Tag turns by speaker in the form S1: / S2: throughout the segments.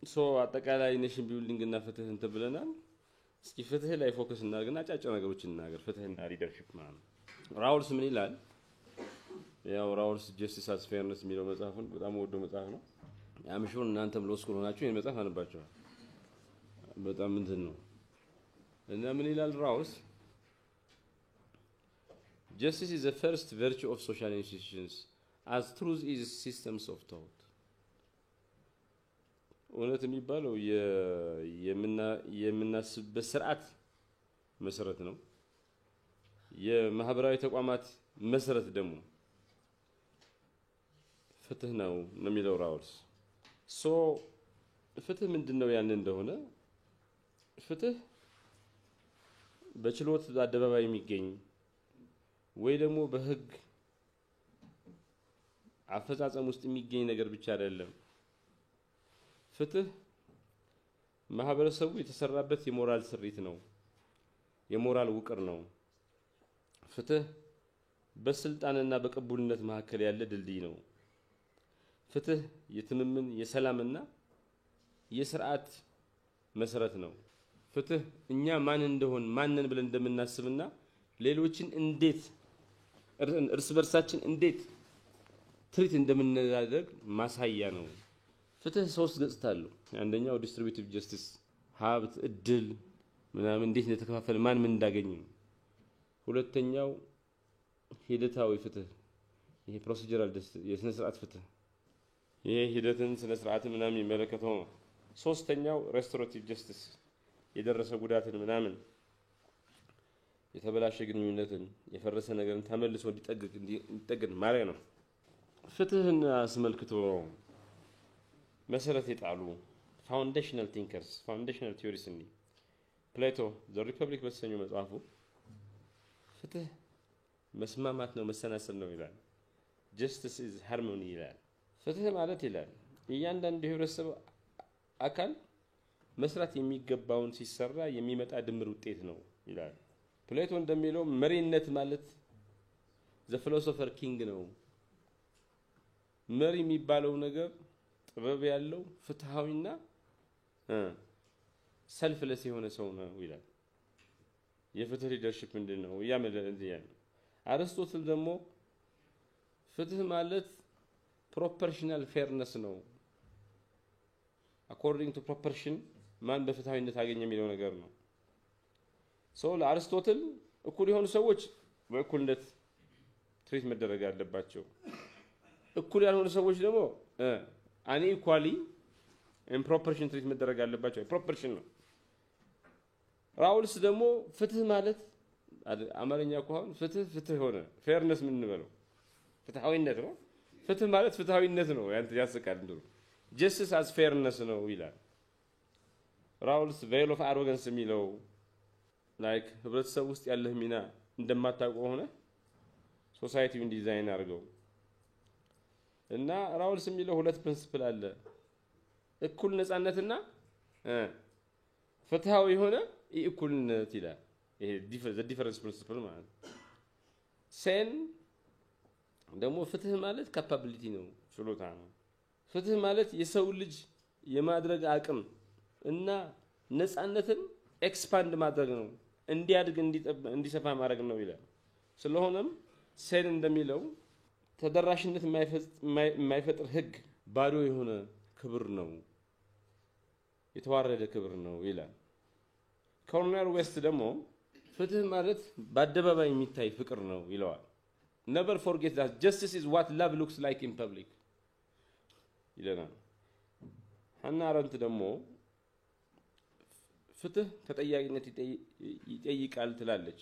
S1: ሶ አጠቃላይ ኔሽን ቢልዲንግ እና ፍትህ እንትን ብለናል። እስኪ ፍትህ ላይ ፎከስ እናድርግና አጫጭር ነገሮችን እናገር። ፍትህና ሊደርሺፕ ማለት ነው። ራውልስ ምን ይላል? ያው ራውልስ ጀስቲስ አስ ፌርነስ የሚለው መጽሐፉን በጣም ወዶ መጽሐፍ ነው። ያምሹን እናንተም ሎ ስኩል ሆናችሁ ይሄን መጽሐፍ አንባችኋል። በጣም እንትን ነው እና ምን ይላል ራውልስ? Justice is the first virtue of social institutions, as truth is systems of thought. እውነት የሚባለው የምናስብበት ስርዓት መሰረት ነው። የማህበራዊ ተቋማት መሰረት ደግሞ ፍትህ ነው የሚለው ራውልስ። ሶ ፍትህ ምንድነው ያን እንደሆነ ፍትህ በችሎት አደባባይ የሚገኝ ወይ ደግሞ በህግ አፈጻጸም ውስጥ የሚገኝ ነገር ብቻ አይደለም። ፍትህ ማህበረሰቡ የተሰራበት የሞራል ስሪት ነው፣ የሞራል ውቅር ነው። ፍትህ በስልጣንና በቅቡልነት መካከል ያለ ድልድይ ነው። ፍትህ የትምምን የሰላምና የሥርዓት መሰረት ነው። ፍትህ እኛ ማን እንደሆን ማንን ብለን እንደምናስብና ሌሎችን እንዴት እርስ በርሳችን እንዴት ትሪት እንደምንናደርግ ማሳያ ነው። ፍትህ ሶስት ገጽታ አለው። አንደኛው ዲስትሪቢዩቲቭ ጀስቲስ ሀብት እድል ምናምን እንዴት እንደተከፋፈለ ማን ምን እንዳገኘ። ሁለተኛው ሂደታዊ ፍትህ ይሄ ፕሮሲጀራል የስነ ስርዓት ፍትህ ይሄ ሂደትን ስነ ስርዓት ምናምን የሚመለከተው ነው። ሶስተኛው ሬስቶሬቲቭ ጀስቲስ የደረሰ ጉዳትን ምናምን የተበላሸ ግንኙነትን የፈረሰ ነገርን ተመልሶ እንዲጠግን ማድረግ ነው። ፍትህን አስመልክቶ መሰረት የጣሉ ፋውንዴሽናል ቲንከርስ ፋውንዴሽናል ቲዮሪስ እንዲ ፕሌቶ ዘ ሪፐብሊክ በተሰኘው መጽሐፉ ፍትህ መስማማት ነው መሰናሰል ነው ይላል። ጀስቲስ ኢዝ ሃርሞኒ ይላል። ፍትህ ማለት ይላል እያንዳንዱ የህብረተሰብ አካል መስራት የሚገባውን ሲሰራ የሚመጣ ድምር ውጤት ነው ይላል። ፕሌቶ እንደሚለው መሪነት ማለት ዘ ፊሎሶፈር ኪንግ ነው። መሪ የሚባለው ነገር ጥበብ ያለው ፍትሃዊና ሰልፍለስ የሆነ ሰው ነው ይላል። የፍትህ ሊደርሺፕ ምንድነው? ያመለንዚያን አርስቶትል ደግሞ ፍትህ ማለት ፕሮፖርሽናል ፌርነስ ነው። አኮርዲንግ ቱ ፕሮፖርሽን ማን በፍትሃዊነት አገኘ የሚለው ነገር ነው። ሶ ለአርስቶትል እኩል የሆኑ ሰዎች በእኩልነት ትሪት መደረግ አለባቸው። እኩል ያልሆኑ ሰዎች ደግሞ ኢኳሊ ኢን ፕሮፖርሽን ትሪት መደረግ አለባቸው። ፕሮፖርሽን ነው። ራውልስ ደግሞ ፍትህ ማለት አማርኛ ከሆነ ፍትህ ሆነ ፌርነስ ምን እንበለው ፍትሃዊነት ነው። ፍትህ ማለት ፍትሃዊነት ነው። ያስቃል እንደው ጀስቲስ አስ ፌርነስ ነው ይላል ራውልስ። ቬል ኦፍ አሮጋንስ የሚለው ላይክ ህብረተሰብ ውስጥ ያለህ ሚና እንደማታውቀው ሆነ ሶሳይቲውን ዲዛይን አድርገው እና ራውልስ የሚለው ሁለት ፕሪንሲፕል አለ። እኩል ነፃነትና ፍትሃዊ የሆነ እኩልነት ይላል። ይሄ ዲፈረንስ ፕሪንሲፕል ማለት ሴን ደግሞ ፍትህ ማለት ካፓቢሊቲ ነው፣ ችሎታ ነው። ፍትህ ማለት የሰው ልጅ የማድረግ አቅም እና ነፃነትን ኤክስፓንድ ማድረግ ነው፣ እንዲያድግ እንዲሰፋ ማድረግ ነው ይላል። ስለሆነም ሴን እንደሚለው ተደራሽነት የማይፈጥር ህግ ባዶ የሆነ ክብር ነው፣ የተዋረደ ክብር ነው ይላል። ኮርኔል ዌስት ደግሞ ፍትህ ማለት በአደባባይ የሚታይ ፍቅር ነው ይለዋል። never forget that justice is what love looks like in public ይለናል። ሀና አረንት ደግሞ ፍትህ ተጠያቂነት ይጠይቃል ትላለች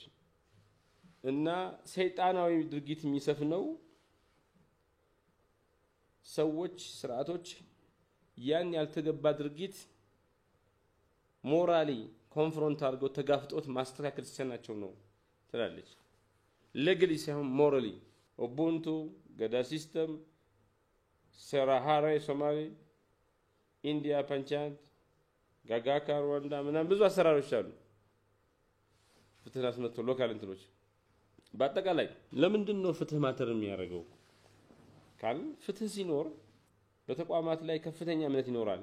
S1: እና ሰይጣናዊ ድርጊት የሚሰፍነው ሰዎች ስርዓቶች ያን ያልተገባ ድርጊት ሞራሊ ኮንፍሮንት አድርገው ተጋፍጦት ማስተካከል ሲሰናቸው ነው ትላለች። ሌጋሊ ሳይሆን ሞራሊ ኡቡንቱ ገዳ ሲስተም ሰራሃራ ሶማሊ ኢንዲያ ፓንቻንት ጋጋካ ሩዋንዳ ምናምን ብዙ አሰራሮች አሉ። ፍትህ አስመጥቶ ሎካል እንትኖች በአጠቃላይ ለምንድን ነው ፍትህ ማተር የሚያደርገው ካል ፍትህ ሲኖር በተቋማት ላይ ከፍተኛ እምነት ይኖራል።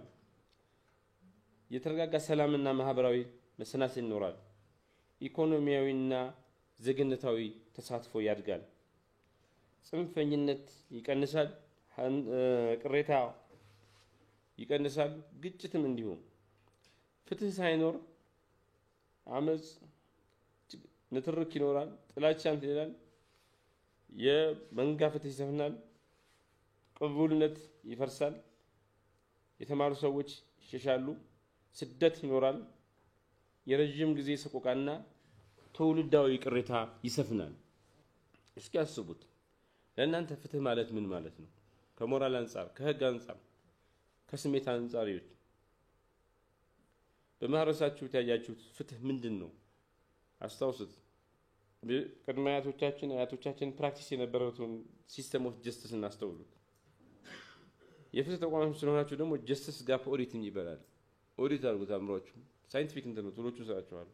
S1: የተረጋጋ ሰላምና ማህበራዊ መሰናሰል ይኖራል። ኢኮኖሚያዊና ዜግነታዊ ተሳትፎ ያድጋል። ጽንፈኝነት ይቀንሳል። ቅሬታ ይቀንሳል። ግጭትም እንዲሁ። ፍትህ ሳይኖር አመጽ ንትርክ ይኖራል። ጥላቻን ይላል። የመንጋ ፍትህ ይሰፍናል። ቅቡልነት ይፈርሳል። የተማሩ ሰዎች ይሸሻሉ። ስደት ይኖራል። የረጅም ጊዜ ሰቆቃና ትውልዳዊ ቅሬታ ይሰፍናል። እስኪ አስቡት ለእናንተ ፍትህ ማለት ምን ማለት ነው? ከሞራል አንፃር፣ ከህግ አንፃር፣ ከስሜት አንፃር ይሁን በማህበረሰባችሁ ያያችሁት ፍትህ ምንድን ነው? አስታውሱት። ቅድመ አያቶቻችን ፕራክቲስ የነበረውን ሲስተም ኦፍ ጀስቲስ እናስተውሉት። የፍትህ ተቋማት ስለሆናችሁ ደግሞ ጀስቲስ ጋፕ ኦዲቲንግ ይባላል። ኦዲት አድርጉት አምሯችሁ። ሳይንቲፊክ እንትን ነው ቶሎቹ ሰራቸዋል።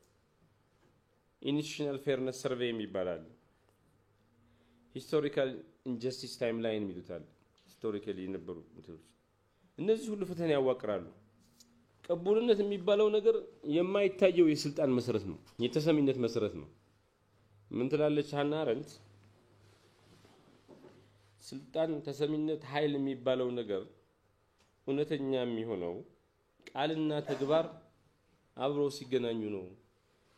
S1: ኢንስቲቱሽናል ፌርነስ ሰርቬይ ይባላል። ሂስቶሪካል ኢንጀስቲስ ታይምላይን ይሉታል። ሂስቶሪካሊ የነበሩ እንትኖች እነዚህ ሁሉ ፍትህን ያዋቅራሉ። ቅቡልነት የሚባለው ነገር የማይታየው የስልጣን መሰረት ነው፣ የተሰሚነት መሰረት ነው። ምን ትላለች ሃና አረንት? ስልጣን፣ ተሰሚነት፣ ኃይል የሚባለው ነገር እውነተኛ የሚሆነው ቃልና ተግባር አብሮ ሲገናኙ ነው።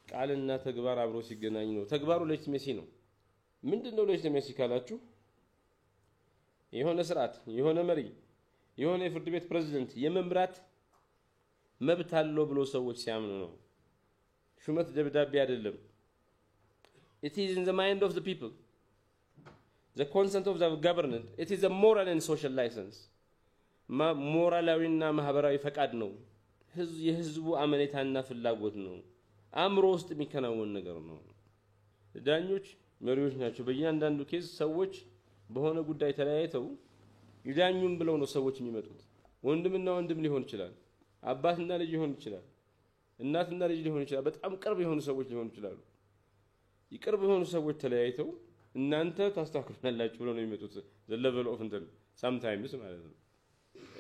S1: ቃልና ተግባር አብሮ ሲገናኙ ነው። ተግባሩ ሌጂቲሜሲ ነው። ምንድነው ሌጂቲሜሲ ካላችሁ የሆነ ስርዓት፣ የሆነ መሪ፣ የሆነ የፍርድ ቤት ፕሬዝዳንት የመምራት መብት አለው ብሎ ሰዎች ሲያምኑ ነው። ሹመት ደብዳቤ አይደለም። It is in the mind of the people. The consent of the government. It is a moral and social license. ሞራላዊና ማህበራዊ ፈቃድ ነው። የህዝቡ አመኔታና ፍላጎት ነው። አእምሮ ውስጥ የሚከናወን ነገር ነው። ዳኞች መሪዎች ናቸው። በእያንዳንዱ ኬዝ ሰዎች በሆነ ጉዳይ ተለያይተው ይዳኙም ብለው ነው ሰዎች የሚመጡት። ወንድምና ወንድም ሊሆን ይችላል። አባትና ልጅ ሊሆን ይችላል። እናትና ልጅ ሊሆን ይችላል። በጣም ቅርብ የሆኑ ሰዎች ሊሆኑ ይችላሉ። ይቅርብ የሆኑ ሰዎች ተለያይተው እናንተ ታስተካክሉናላችሁ ብለው ነው የሚመጡት። the level of እንትን sometimes ማለት ነው።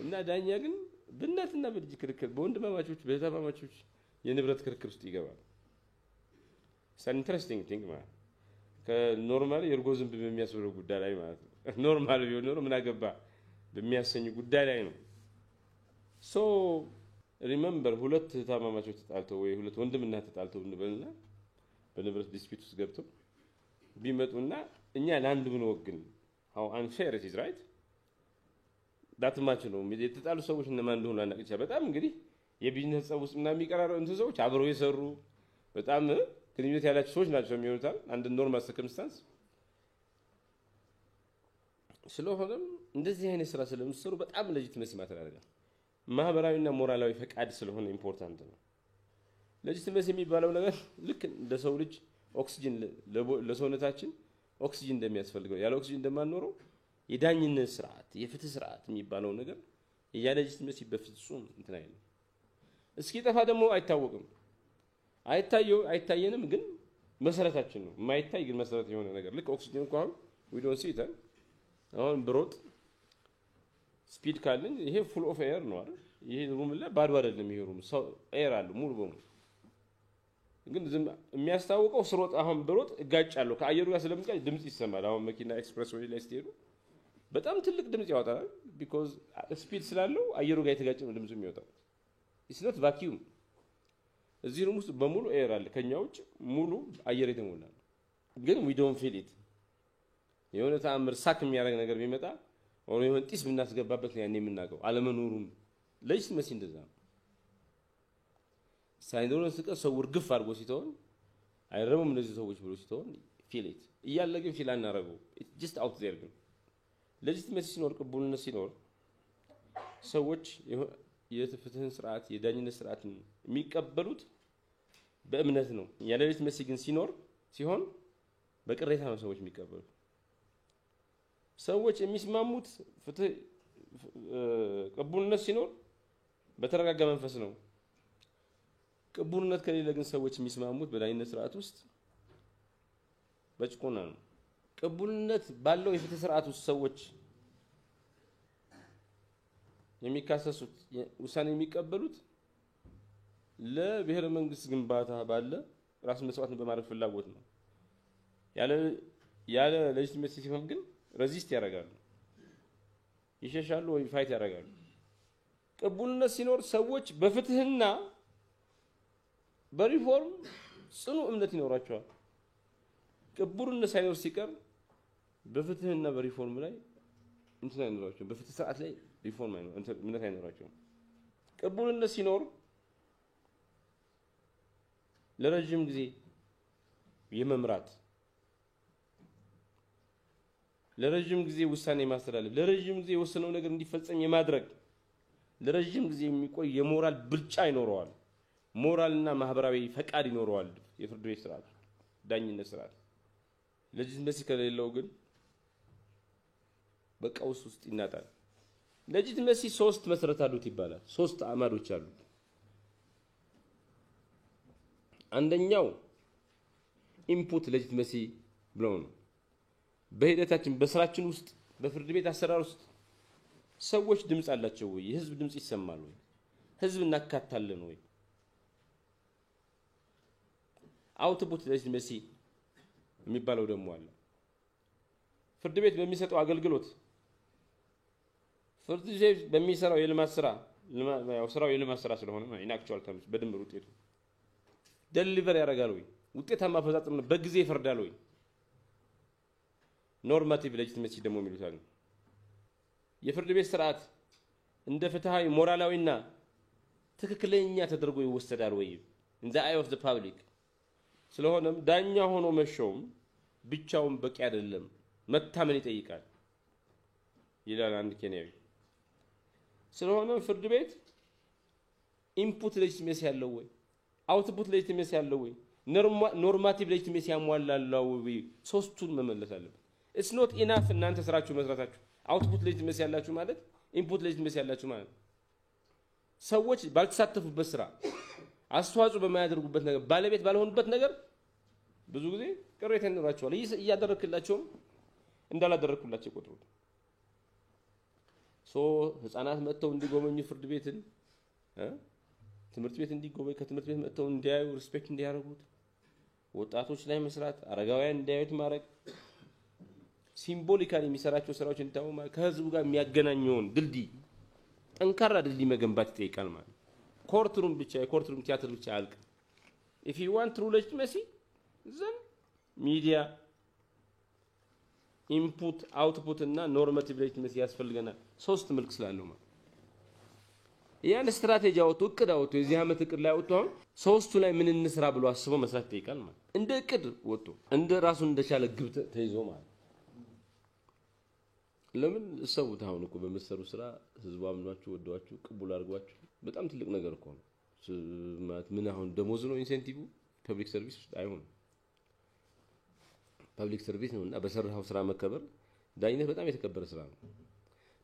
S1: እና ዳኛ ግን በእናትና በልጅ ክርክር፣ በወንድማማቾች በእህትማማቾች የንብረት ክርክር ውስጥ ይገባል። ኢንትረስቲንግ ቲንግ ማለት ከኖርማል የእርጎ ዝንብ በሚያስብለው ጉዳይ ላይ ማለት ነው። ኖርማል ቢሆን ኖሮ ምን አገባ በሚያሰኝ ጉዳይ ላይ ነው። ሶ ሪሜምበር ሁለት እህትማማቾች ተጣልተው ወይ ሁለት ወንድምና ተጣልተው እንበልና በንብረት ዲስፒት ውስጥ ገብተው ቢመጡና እኛ ለአንድ ምን ወግን how unfair it is, right? ዳት ማች ነው የተጣሉ ሰዎች እነማን እንደሆኑ አናቅቻ። በጣም እንግዲህ የቢዝነስ ጸብ ውስጥ እና የሚቀራረው እንትን ሰዎች አብረው የሰሩ በጣም ግንኙነት ያላቸው ሰዎች ናቸው የሚሆኑት አንድ ኖርማል ሰርከምስታንስ። ስለሆነም እንደዚህ አይነት ስራ ስለምትሰሩ በጣም ሌጂቲሜሲ ማተር ያደርጋል። ማህበራዊና ሞራላዊ ፈቃድ ስለሆነ ኢምፖርታንት ነው። ሌጂቲሜሲ የሚባለው ነገር ልክ እንደ ሰው ልጅ ኦክሲጅን ለሰውነታችን ኦክሲጅን እንደሚያስፈልገው ያለ ኦክሲጅን እንደማንኖረው የዳኝነት ስርዓት፣ የፍትህ ስርዓት የሚባለው ነገር ያለ ሌጂቲሜሲ በፍጹም እንትን አይልም። እስኪ ጠፋ ደግሞ አይታወቅም። አይታየንም ግን መሰረታችን ነው። የማይታይ ግን መሰረት የሆነ ነገር ልክ ኦክሲጅን እንኳን we don't see it አሁን ብሮጥ ስፒድ ካለን ይሄ ፉል ኦፍ ኤር ነው አይደል? ይሄ ሩም ላይ ባዶ አይደለም። ይሄ ሩም ሰው ኤር አለ ሙሉ በሙሉ። ግን የሚያስታውቀው ስሮጥ አሁን ብሮጥ እጋጫለሁ ከአየሩ ጋር ስለምጋጭ ድምጽ ይሰማል። አሁን መኪና ኤክስፕረስ ወይ ላይ ስትሄዱ በጣም ትልቅ ድምጽ ያወጣል። ቢኮዝ ስፒድ ስላለው አየሩ ጋር የተጋጨ ነው ድምጽ የሚወጣው። ኢትስ ኖት ቫኪዩም። እዚህ ሩም ውስጥ በሙሉ ኤር አለ። ከኛ ውጭ ሙሉ አየር የተሞላ ነው። ግን we don't feel it። የሆነ ተአምር ሳክ የሚያደርግ ነገር ቢመጣ ኦር የሆነ ጢስ ብናስገባበት ነው ያኔ የምናውቀው አለመኖሩም። ሌጂቲሜሲ እንደዛ ነው። ሳይንዶን ስቀ ሰው ውርግፍ አድርጎ ሲተውን አይረሙም እነዚህ ሰዎች ብሎ ሲተውን ፊል ኢት እያለ ግን ፊል አናረገው ኢት ጀስት አውት ዜር። ግን ሌጂቲሜሲ ሲኖር ቅቡልነት ሲኖር ሰዎች የፍትህን ስርዓት የዳኝነት ስርዓትን የሚቀበሉት በእምነት ነው። ያለ ሌጂቲሜሲ ግን ሲሆን በቅሬታ ነው ሰዎች የሚቀበሉት። ሰዎች የሚስማሙት ፍትህ ቅቡልነት ሲኖር በተረጋጋ መንፈስ ነው። ቅቡልነት ከሌለ ግን ሰዎች የሚስማሙት በዳኝነት ስርዓት ውስጥ በጭቆና ነው። ቅቡልነት ባለው የፍትህ ስርዓት ውስጥ ሰዎች የሚካሰሱት ውሳኔ የሚቀበሉት ለብሔረ መንግስት ግንባታ ባለ ራስ መስዋዕትን በማድረግ ፍላጎት ነው። ያለ ሌጂቲሜሲ ሲሆን ግን ሬዚስት ያደርጋሉ፣ ይሸሻሉ ወይ ፋይት ያደርጋሉ። ቅቡልነት ሲኖር ሰዎች በፍትህና በሪፎርም ጽኑ እምነት ይኖራቸዋል። ቅቡልነት ሳይኖር ሲቀር በፍትህና በሪፎርም ላይ እንትን አይኖራቸውም። በፍትህ ስርዓት ላይ ሪፎርም እምነት አይኖራቸውም። ቅቡልነት ሲኖር ለረጅም ጊዜ የመምራት ለረጅም ጊዜ ውሳኔ ማስተላለፍ ለረጅም ጊዜ የወሰነው ነገር እንዲፈጸም የማድረግ ለረጅም ጊዜ የሚቆይ የሞራል ብልጫ ይኖረዋል። ሞራልና ማህበራዊ ፈቃድ ይኖረዋል። የፍርድ ቤት ስርዓት ዳኝነት ስርዓት ሌጂቲሜሲ ከሌለው ግን በቀውስ ውስጥ ይናጣል። ሌጂቲሜሲ 3 መሰረት አሉት ይባላል። 3 አማዶች አሉት። አንደኛው ኢንፑት ሌጂቲሜሲ ብለው ነው። በሂደታችን በስራችን ውስጥ በፍርድ ቤት አሰራር ውስጥ ሰዎች ድምጽ አላቸው ወይ? የህዝብ ድምጽ ይሰማል ወይ? ህዝብ እናካታለን ወይ? አውትፑት ሌጂቲሜሲ የሚባለው ደግሞ አለ። ፍርድ ቤት በሚሰጠው አገልግሎት ፍርድ ቤት በሚሰራው የልማት ስራ ያው ስራው የልማት ስራ ስለሆነ ነው ኢንአክቹዋል ተርምስ በድምር ውጤቱ ዴሊቨር ያደርጋል ወይ? ውጤታማ አፈጻጸም በጊዜ ይፈርዳል ወይ? ኖርማቲቭ ሌጂቲሜሲ ደግሞ የሚሉታል። የፍርድ ቤት ስርዓት እንደ ፍትሃዊ ሞራላዊና ትክክለኛ ተደርጎ ይወሰዳል ወይ? in the eye of the public ስለሆነም ዳኛ ሆኖ መሾም ብቻውን በቂ አይደለም፣ መታመን ይጠይቃል ይላል አንድ ኬንያዊ። ስለሆነም ፍርድ ቤት ኢንፑት ሌጂቲሜሲ ያለው ወይ? አውትፑት ሌጂቲሜሲ ያለው ወይ? ኖርማቲቭ ሌጂቲሜሲ ያሟላለው ወይ? ሶስቱን መመለስ አለበት። it's not enough እናንተ ስራችሁ መስራታችሁ አውትፑት ሌጂቲሜሲ ያላችሁ ማለት ኢንፑት ሌጂቲሜሲ ያላችሁ ማለት ሰዎች ባልተሳተፉበት ስራ አስተዋጽኦ በማያደርጉበት ነገር ባለቤት ባልሆኑበት ነገር ብዙ ጊዜ ቅሬታ ይኖራቸዋል። እያደረክላቸው እንዳላደረኩላቸው ይቆጥሩት። ህፃናት መጥተው እንዲጎበኙ ፍርድ ቤትን ትምህርት ቤት እንዲጎበኙ ከትምህርት ቤት መጥተው እንዲያዩ ሪስፔክት እንዲያደርጉት ወጣቶች ላይ መስራት አረጋውያን እንዲያዩት ማድረግ ሲምቦሊካሊ የሚሰራቸው ስራዎች እንታው ከህዝቡ ጋር የሚያገናኘውን ድልድይ ጠንካራ ድልድይ መገንባት ይጠይቃል ማለት ኮርትሩም ብቻ የኮርትሩም ቲያትር ብቻ አልቅ if you want true legitimacy then media input output እና normative legitimacy ያስፈልገናል። 3 መልክ ስላለው ማለት ያን ስትራቴጂ አውጥቶ እቅድ አውጥቶ የዚህ አመት እቅድ ላይ አውጥቶ ሶስቱ ላይ ምን እንስራ ብሎ አስቦ መስራት ይጠይቃል ማለት እንደ እቅድ ወጥቶ እንደ ራሱን እንደቻለ ግብ ተይዞ ማለት ለምን ሰውት አሁን እኮ በመሰሩ ስራ ህዝቡ አምኗችሁ ወደዋችሁ ቅቡል አድርጓችሁ በጣም ትልቅ ነገር እኮ ነው ማለት ምን አሁን ደሞዝ ነው ኢንሴንቲቭ ፐብሊክ ሰርቪስ አይሆንም ፐብሊክ ሰርቪስ ነውና በሰራው ስራ መከበር ዳኝነት በጣም የተከበረ ስራ ነው።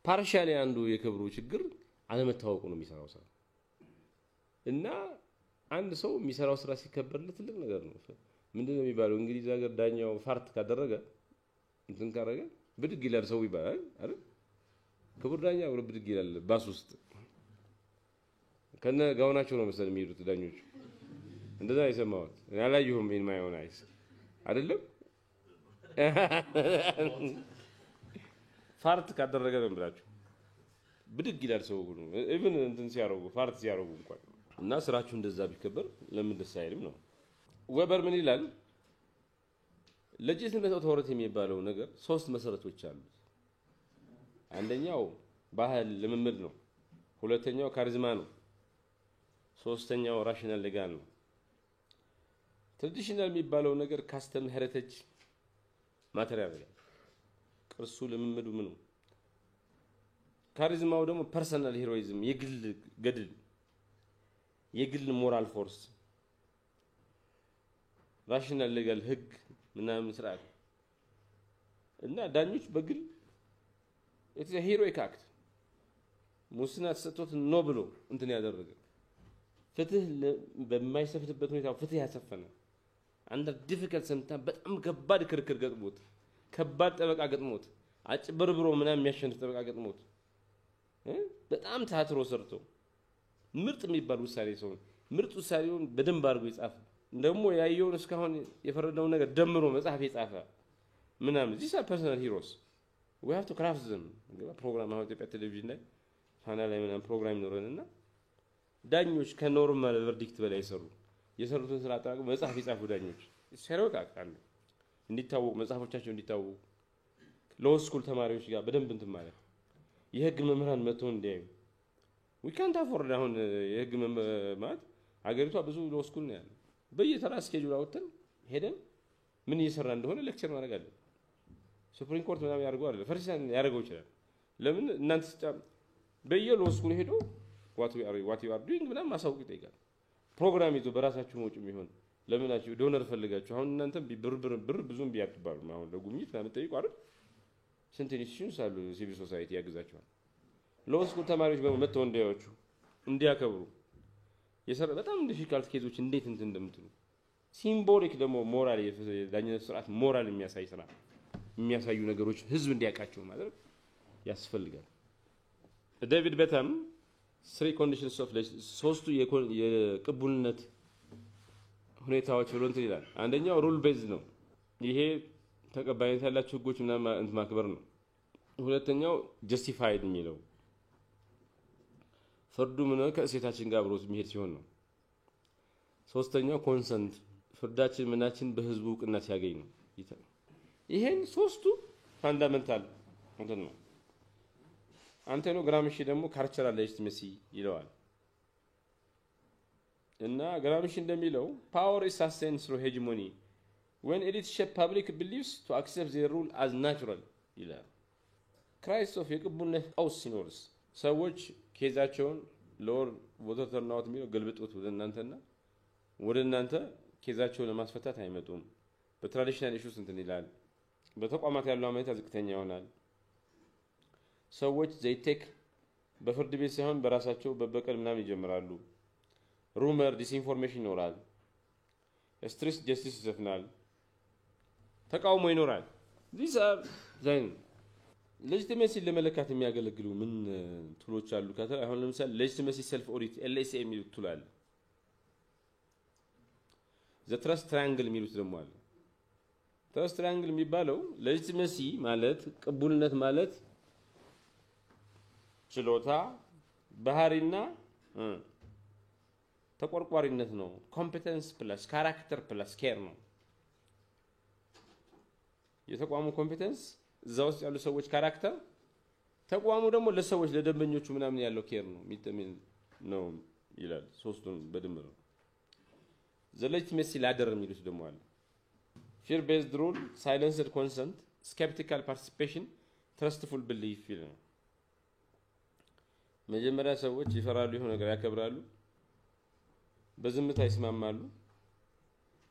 S1: ፓርሻሊ አንዱ የክብሩ ችግር አለመታወቁ ነው የሚሰራው ስራ እና አንድ ሰው የሚሰራው ስራ ሲከበርለት ትልቅ ነገር ነው። ምንድነው የሚባለው እንግሊዝ ሀገር ዳኛው ፋርት ካደረገ እንትን ካደረገ ብድግ ይላል ሰው ይባላል አይደል? ክቡር ዳኛ ብሎ ብድግ ይላል ባስ ውስጥ ከነ ጋውናቸው ነው መሰለኝ የሚሄዱት ዳኞች። እንደዛ አይሰማውት ያላየሁም in my own eyes አይደለም ፋርት ካደረገ ነው ብላችሁ ብድግ ይላል ሰው ሁሉ even እንትን ሲያረጉ ፋርት ሲያረጉ እንኳን እና ስራችሁ እንደዛ ቢከበር ለምን ደስ አይልም ነው። ወበር ምን ይላል? legitimate authority የሚባለው ነገር 3 መሰረቶች አሉት። አንደኛው ባህል ልምምድ ነው። ሁለተኛው ካሪዝማ ነው። ሶስተኛው ራሽናል ሌጋል ነው። ትራዲሽናል የሚባለው ነገር ካስተም ሄሪቴጅ ማቴሪያል ነው። ቅርሱ ልምምዱ ምኑ ካሪዝማው ደግሞ ፐርሰናል ሂሮይዝም የግል ገድል የግል ሞራል ፎርስ ራሽናል ሌጋል ህግ ምናምን ስርዓት እና ዳኞች በግል it's a heroic act ሙስና ተሰጥቶት ነው ብሎ እንትን ያደረገ ፍትህ በማይሰፍትበት ሁኔታ ፍትህ ያሰፈነ አንድ ዲፊካልት ሰምታ በጣም ከባድ ክርክር ገጥሞት ከባድ ጠበቃ ገጥሞት አጭበርብሮ ምናምን የሚያሸንፍ ጠበቃ ገጥሞት በጣም ታትሮ ሰርቶ ምርጥ የሚባል ውሳኔ ሰው ምርጥ ውሳኔውን በደንብ አድርጎ ይጻፍ ደግሞ ያየውን እስካሁን የፈረደውን ነገር ደምሮ መጽሐፍ የጻፈ ምናምን these are personal heroes we have to craft them ፕሮግራም አሁን ኢትዮጵያ ቴሌቪዥን ላይ ቻናል ላይ ምናምን ፕሮግራም ይኖረንና ዳኞች ከኖርማል ቨርዲክት በላይ ይሰሩ የሰሩትን ስራ አጣቀው መጽሐፍ ይጻፉ ዳኞች ሲያረጋጋሉ እንዲታወቁ መጽሐፎቻቸው እንዲታወቁ ሎው ስኩል ተማሪዎች ጋር በደንብ እንትን ማለት የህግ መምህራን መጥተው እንዲያዩ we can't afford አሁን የህግ ማለት አገሪቷ ብዙ ሎው ስኩል ነው ያለው በየተራ ስኬጁል አውጥተን ሄደን ምን እየሰራ እንደሆነ ሌክቸር ማድረግ አለ ሱፕሪም ኮርት ምናምን ያርገው አይደል ፈርሲያን ያርገው ይችላል ለምን እናንተ በየሎው ስኩል ሄዶ what you are doing ምናምን ማሳወቅ ይጠይቃል ፕሮግራም ይዞ በራሳችሁ ወጪ የሚሆን ለምናችሁ ዶነር ፈልጋችሁ አሁን እናንተ ብር ብዙም ቢያትባሉ አሁን ለጉብኝት ምናምን ጠይቁ አይደል ስንት ኢንስቲትዩሽንስ አሉ ሲቪል ሶሳይቲ ያግዛቸዋል ሎው ስኩል ተማሪዎች በመተው እንዲያዩዋችሁ እንዲያከብሩ የሰራ በጣም ዲፊካልት ኬዞች እንዴት እንደምትሉ ሲምቦሊክ ደግሞ ሞራል የዳኝነት ስርዓት ሞራል የሚያሳይ ስራ የሚያሳዩ ነገሮች ህዝብ እንዲያቃቸው ማድረግ ያስፈልጋል ዴቪድ ቤታም 3 conditions of ሶስቱ የቅቡልነት ሁኔታዎች ብሎ እንትን ይላል አንደኛው ሩል ቤዝ ነው ይሄ ተቀባይነት ያላቸው ህጎች እና ማክበር ነው ሁለተኛው ጀስቲፋይድ የሚለው ፍርዱ ምን ከእሴታችን ጋር አብሮት የሚሄድ ሲሆን ነው ሶስተኛው ኮንሰንት ፍርዳችን ምናችን በህዝቡ እውቅና ሲያገኝ ነው ይሄን ሶስቱ ፋንዳሜንታል እንትን ነው አንተኖ ግራምሺ ደግሞ ካልቸራል ሌጂቲሜሲ ይለዋል እና ግራምሺ እንደሚለው power is sustained through hegemony when it shapes public beliefs to accept their rule as natural ይላል ክራይስት ኦፍ የቅቡልነት ቀውስ ሲኖርስ ሰዎች ኬዛቸውን ሎር ወተተርናውት የሚለው ገልብጦት ወደ እናንተና ወደ እናንተ ኬዛቸውን ለማስፈታት አይመጡም በትራዲሽናል ኢሹስ እንትን ይላል በተቋማት ያለው አመኔታ ዝቅተኛ ይሆናል ሰዎች they take በፍርድ ቤት ሳይሆን በራሳቸው በበቀል ምናምን ይጀምራሉ ሩመር ዲስኢንፎርሜሽን ይኖራል ስትሬስ ጀስቲስ ይዘፍናል ተቃውሞ ይኖራል these are then ሌጂቲሜሲ ለመለካት የሚያገለግሉ ምን ቱሎች አሉ ካተ አሁን ለምሳሌ ሌጂቲሜሲ ሰልፍ ኦዲት LSA የሚሉት ቱል አለ the trust triangle የሚሉት ደግሞ አለ trust triangle የሚባለው ሌጂቲሜሲ ማለት ቅቡልነት ማለት ችሎታ ባህሪና ተቆርቋሪነት ነው ኮምፒተንስ ፕለስ ካራክተር ፕለስ ኬር ነው የተቋሙ ኮምፒተንስ ዛውስ ያሉ ሰዎች ካራክተር ተቋሙ ደግሞ ለሰዎች ለደንበኞቹ ምናምን ያለው ኬር ነው ሚተሚን ነው ይላል ሶስቱን በድምር ነው ዘሌጂቲሜሲ ላደር የሚሉት ደግሞ አለ fear based rule silenced consent skeptical participation trustful belief ይላል መጀመሪያ ሰዎች ይፈራሉ ይሆነ ነገር ያከብራሉ በዝምታ ይስማማሉ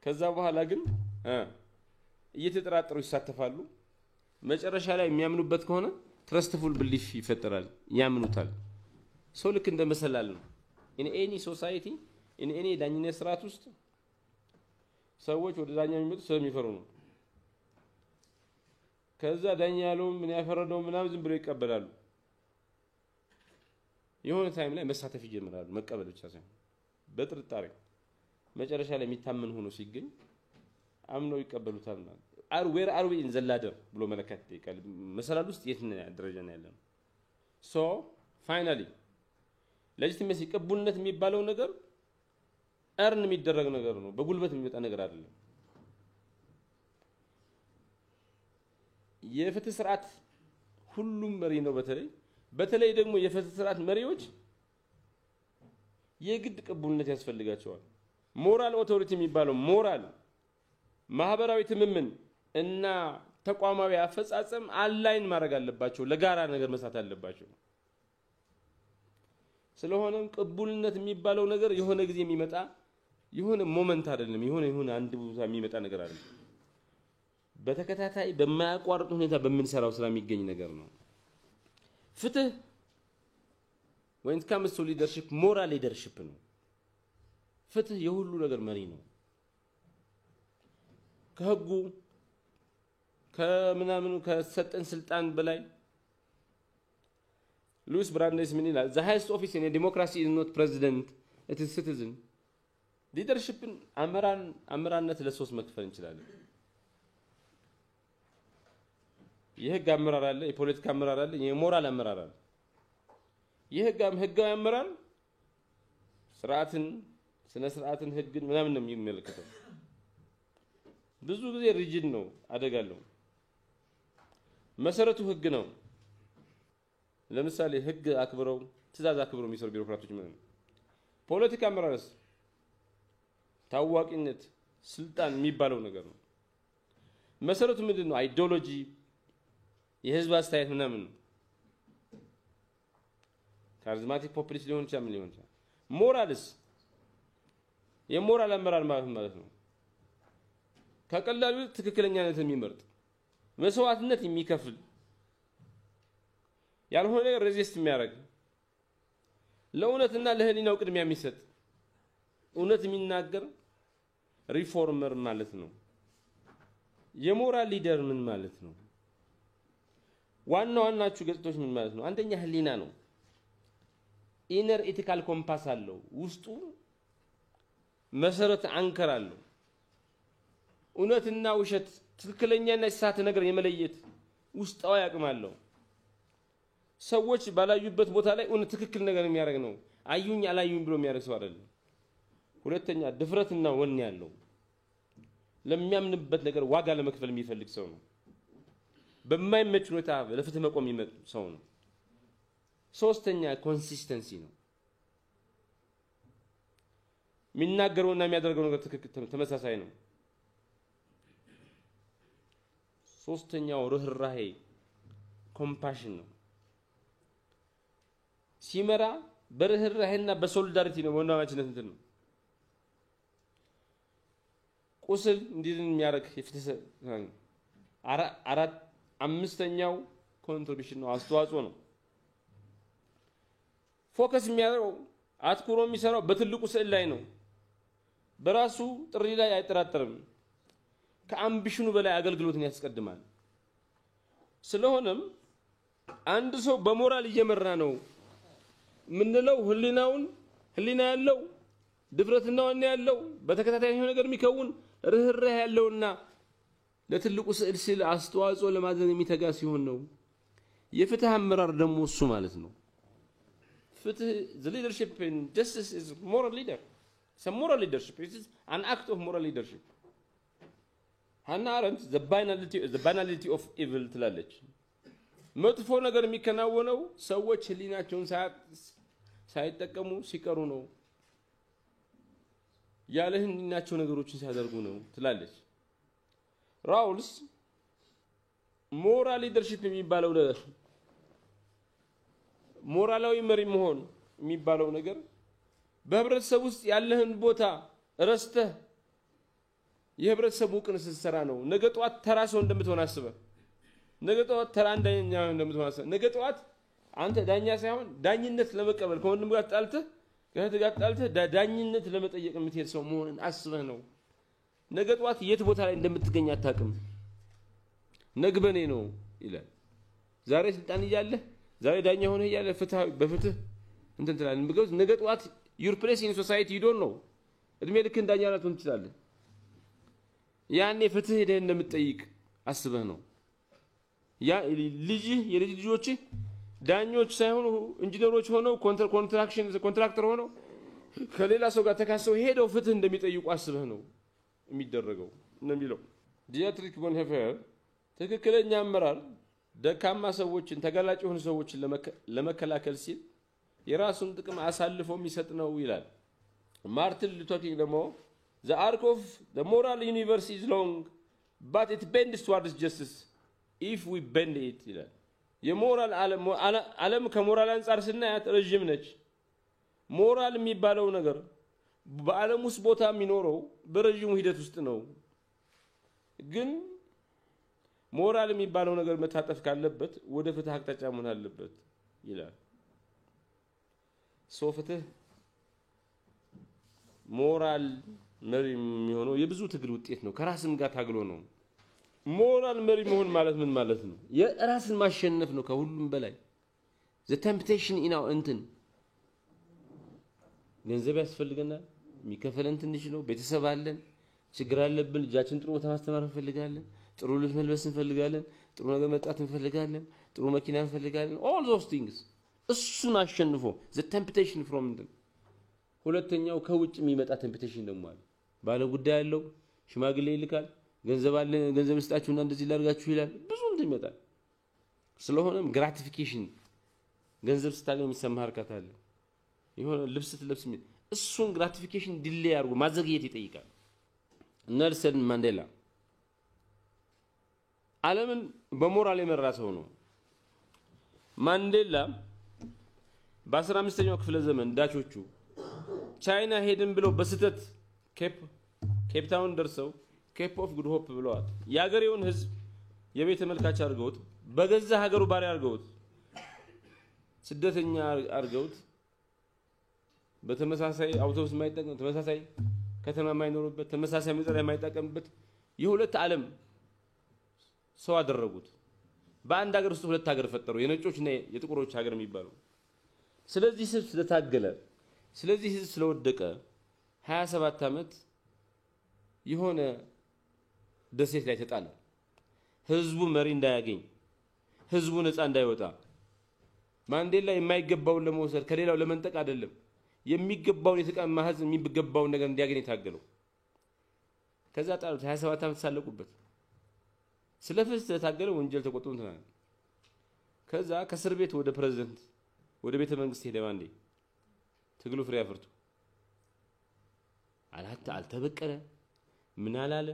S1: ከዛ በኋላ ግን እየተጠራጠሩ ይሳተፋሉ መጨረሻ ላይ የሚያምኑበት ከሆነ trustful belief ይፈጠራል ያምኑታል ሰው ልክ እንደመሰላል ነው in any society in any ዳኝነት ስርዓት ውስጥ ሰዎች ወደ ዳኛ የሚመጡ ስለሚፈሩ ነው ከዛ ዳኛ ያለው ምን ያፈረደው ምናምን ዝም ብሎ ይቀበላሉ የሆነ ታይም ላይ መሳተፍ ይጀምራሉ መቀበል ብቻ ሳይሆን በጥርጣሬ መጨረሻ ላይ የሚታመን ሆኖ ሲገኝ አምነው ይቀበሉታል ማለት where are we in the ladder ብሎ መለካት ይጠይቃል መሰላል ውስጥ የት ደረጃ ነው ያለው so finally ሌጂቲሜሲ ቅቡልነት የሚባለው ነገር እርን የሚደረግ ነገር ነው በጉልበት የሚመጣ ነገር አይደለም የፍትህ ስርዓት ሁሉም መሪ ነው በተለይ ደግሞ የፍትህ ስርዓት መሪዎች የግድ ቅቡልነት ያስፈልጋቸዋል ሞራል ኦቶሪቲ የሚባለው ሞራል ማህበራዊ ትምምን እና ተቋማዊ አፈጻጸም አላይን ማድረግ አለባቸው ለጋራ ነገር መስራት አለባቸው ስለሆነም ቅቡልነት የሚባለው ነገር የሆነ ጊዜ የሚመጣ የሆነ ሞመንት አይደለም የሆነ አንድ ቦታ የሚመጣ ነገር አይደለም በተከታታይ በማያቋርጥ ሁኔታ በመንሰራው ስራ የሚገኝ ነገር ነው ፍትህ when it comes to leadership moral leadership ነው ፍትህ የሁሉ ነገር መሪ ነው ከህጉ ከምናምኑ ከሰጠን ስልጣን በላይ ሉዊስ ብራንዴስ ምን ይላል the highest office in a democracy is not president it is citizen ሊደርሺፕን አመራርነት ለሶስት መክፈል እንችላለን። የህግ አመራር አለ፣ የፖለቲካ አመራር አለ፣ የሞራል አመራር አለ። ህጋዊ አመራር ስርዓትን፣ ስነ ስርዓትን፣ ህግን ምናምን ነው የሚመለከተው። ብዙ ጊዜ ሪጅድ ነው፣ አደጋለሁ። መሰረቱ ህግ ነው። ለምሳሌ ህግ አክብረው ትእዛዝ አክብረው የሚሰሩ ቢሮክራቶች ማለት ነው። ፖለቲካ አመራርስ ታዋቂነት፣ ስልጣን የሚባለው ነገር ነው። መሰረቱ ምንድነው? አይዲዮሎጂ፣ የህዝብ አስተያየት ምናምን ነው። ካሪዝማቲክ ፖፑሊስት ሊሆን ይችላል። ሞራልስ የሞራል አመራር ማለት ነው ከቀላሉ ትክክለኛነትን የሚመርጥ መስዋዕትነት የሚከፍል ያልሆነ ሬዚስት የሚያደርግ ለእውነትና ለህሊናው ቅድሚያ የሚሰጥ እውነት የሚናገር ሪፎርመር ማለት ነው። የሞራል ሊደር ምን ማለት ነው? ዋናዎቹ ገጽታዎች ምን ማለት ነው? አንደኛ ህሊና ነው። ኢነር ኢቲካል ኮምፓስ አለው። ውስጡ መሰረት አንከር አለው። እውነትና ውሸት፣ ትክክለኛና የተሳሳተ ነገር የመለየት ውስጣዊ አቅም አለው። ሰዎች ባላዩበት ቦታ ላይ ትክክል ነገር የሚያደርግ ነው። አዩኝ አላዩኝ ብሎ የሚያደርግ ሰው አይደለም። ሁለተኛ ድፍረትና ወኔ ያለው፣ ለሚያምንበት ነገር ዋጋ ለመክፈል የሚፈልግ ሰው ነው። በማይመች ሁኔታ ለፍትህ መቆም የሚመጥ ሰው ነው። ሶስተኛ ኮንሲስተንሲ ነው። የሚናገረውና የሚያደርገው ነገር ትክክል ተመሳሳይ ነው። ሶስተኛው ርህራሄ ኮምፓሽን ነው። ሲመራ በርህራሄና በሶሊዳሪቲ ነው። ወንድማማችነት እንትን ነው። ቁስል እንዲድን የሚያደርግ የፍትህ አምስተኛው ኮንትሪቢዩሽን ነው፣ አስተዋጽኦ ነው። ፎከስ የሚያደርገው አትኩሮ የሚሰራው በትልቁ ስዕል ላይ ነው። በራሱ ጥሪ ላይ አይጠራጠርም። ከአምቢሽኑ በላይ አገልግሎትን ያስቀድማል። ስለሆነም አንድ ሰው በሞራል እየመራ ነው ምንለው ህሊና ያለው ድፍረትና ወኔ ያለው በተከታታይ የሆነ ነገር የሚከውን ርህራሄ ያለውና ለትልቁ ስዕል ሲል አስተዋጽኦ ለማድረግ የሚተጋ ሲሆን ነው። የፍትህ አመራር ደግሞ እሱ ማለት ነው። ፍትህ the leadership in justice is moral leader. It's a moral leadership. It is an act of moral leadership. Hannah Arendt the banality of evil ትላለች። መጥፎ ነገር የሚከናወነው ሰዎች ህሊናቸውን ሳይጠቀሙ ሲቀሩ ነው። ያለ ህሊናቸው ነገሮችን ሲያደርጉ ነው ትላለች። ራውልስ ሞራል ሊደርሺፕ የሚባለው ሞራላዊ መሪ መሆን የሚባለው ነገር በህብረተሰብ ውስጥ ያለህን ቦታ ረስተህ የህብረተሰቡ ቅንስ ስትሰራ ነው። ነገ ጧት ተራ ሰው እንደምትሆን አስበህ፣ ነገ ጧት ተራ ዳኛ እንደምትሆን አስበህ፣ ነገ ጧት አንተ ዳኛ ሳይሆን ዳኝነት ለመቀበል ከወንድም ጋር ተጣልተህ ከእህት ጋር ተጣልተህ ዳኝነት ለመጠየቅ የምትሄድ ሰው መሆንን አስበህ ነው። ነገ ጧት የት ቦታ ላይ እንደምትገኝ አታውቅም። ነግበኔ ነው ይላል። ዛሬ ስልጣን እያለህ ዛሬ ዳኛ ሆነህ እያለህ በፍትህ እንትን ትላለህ። because ነገ ጧት your place in society you don't know። እድሜ ልክህን ዳኛ ልትሆን ትችላለህ። ያኔ ፍትህ ሄደህ እንደምትጠይቅ አስበህ ነው። ያ የልጅ ልጆችህ ዳኞች ሳይሆኑ ኢንጂነሮች ሆነው ኮንትራክተር ሆነው ከሌላ ሰው ጋር ተካሰው ሄደው ፍትህ እንደሚጠይቁ አስበህ ነው የሚደረገው ነው የሚለው ዲያትሪክ ቦንሆፈር። ትክክለኛ አመራር ደካማ ሰዎችን ተጋላጭ የሆኑ ሰዎችን ለመከላከል ሲል የራሱን ጥቅም አሳልፎ የሚሰጥ ነው ይላል። ማርቲን ሉተር ኪንግ ደግሞ the arc of the moral universe is long but it bends towards justice if we bend it ይላል። የሞራል ዓለም ከሞራል አንፃር ስናያት ረጅም ነች። ሞራል የሚባለው ነገር በዓለም ውስጥ ቦታ የሚኖረው በረጅሙ ሂደት ውስጥ ነው። ግን ሞራል የሚባለው ነገር መታጠፍ ካለበት ወደ ፍትህ አቅጣጫ መሆን አለበት ይላል። ፍትህ ሞራል መሪ የሚሆነው የብዙ ትግል ውጤት ነው። ከራስም ጋር ታግሎ ነው። ሞራል መሪ መሆን ማለት ምን ማለት ነው? የራስን ማሸነፍ ነው ከሁሉም በላይ። the temptation in our እንትን ገንዘብ ያስፈልገናል፣ የሚከፈለን ትንሽ ነው ቤተሰብ አለን ችግር አለብን ልጃችን ጥሩ ማስተማር እንፈልጋለን ጥሩ ልጅ መልበስ እንፈልጋለን ጥሩ ነገር መጣት እንፈልጋለን ጥሩ መኪና እንፈልጋለን all those things እሱን አሸንፎ the temptation from them ሁለተኛው ከውጭ የሚመጣ temptation ደግሞ አለ ባለ ጉዳይ ያለው ሽማግሌ ይልካል ገንዘብ አለ ገንዘብ ስጣችሁና እንደዚህ ላርጋችሁ ይላል ብዙ እንደሚመጣ ስለሆነም gratification ገንዘብ ስታገኝ የሚሰማህ እርካታ አለ ይሆነ ልብስ ትለብስ እሱን gratification ዲሌይ አድርጎ ማዘግየት ይጠይቃል ኔልሰን ማንዴላ ዓለምን በሞራል የመራ ሰው ነው ማንዴላ በ15ኛው ክፍለ ዘመን ዳቾቹ ቻይና ሄድን ብለው በስተት ኬፕ ታውን ደርሰው ኬፕ ኦፍ ጉድ ሆፕ ብለዋል ያገሬውን ህዝብ የቤተ መልካች አርገውት በገዛ ሀገሩ ባሪያ አርገውት ስደተኛ አርገውት በተመሳሳይ አውቶቡስ ማይጠቀም ተመሳሳይ ከተማ ማይኖርበት ተመሳሳይ መጠሪያ ማይጠቀምበት የሁለት ዓለም ሰው አደረጉት በአንድ ሀገር ውስጥ ሁለት ሀገር ፈጠሩ የነጮችና የጥቁሮች ሀገር የሚባለው ስለዚህ ህዝብ ስለታገለ ስለዚህ ህዝብ ስለወደቀ 27 አመት የሆነ ደሴት ላይ ተጣለ ህዝቡ መሪ እንዳያገኝ ህዝቡ ነፃ እንዳይወጣ ማንዴላ የማይገባውን ለመውሰድ ከሌላው ለመንጠቅ አይደለም የሚገባውን የተቀማ ህዝብ የሚገባውን ነገር እንዲያገኝ ታገለው ከዛ ጣሉት 27 አመት ሳለቁበት ስለፍስ ተታገለ ወንጀል ተቆጥቶ እንተና ከዛ ከእስር ቤት ወደ ፕሬዝዳንት ወደ ቤተ መንግስት ሄደ ማንዴ ትግሉ ፍሬ አፍርቶ አልተበቀለ ምን አላለ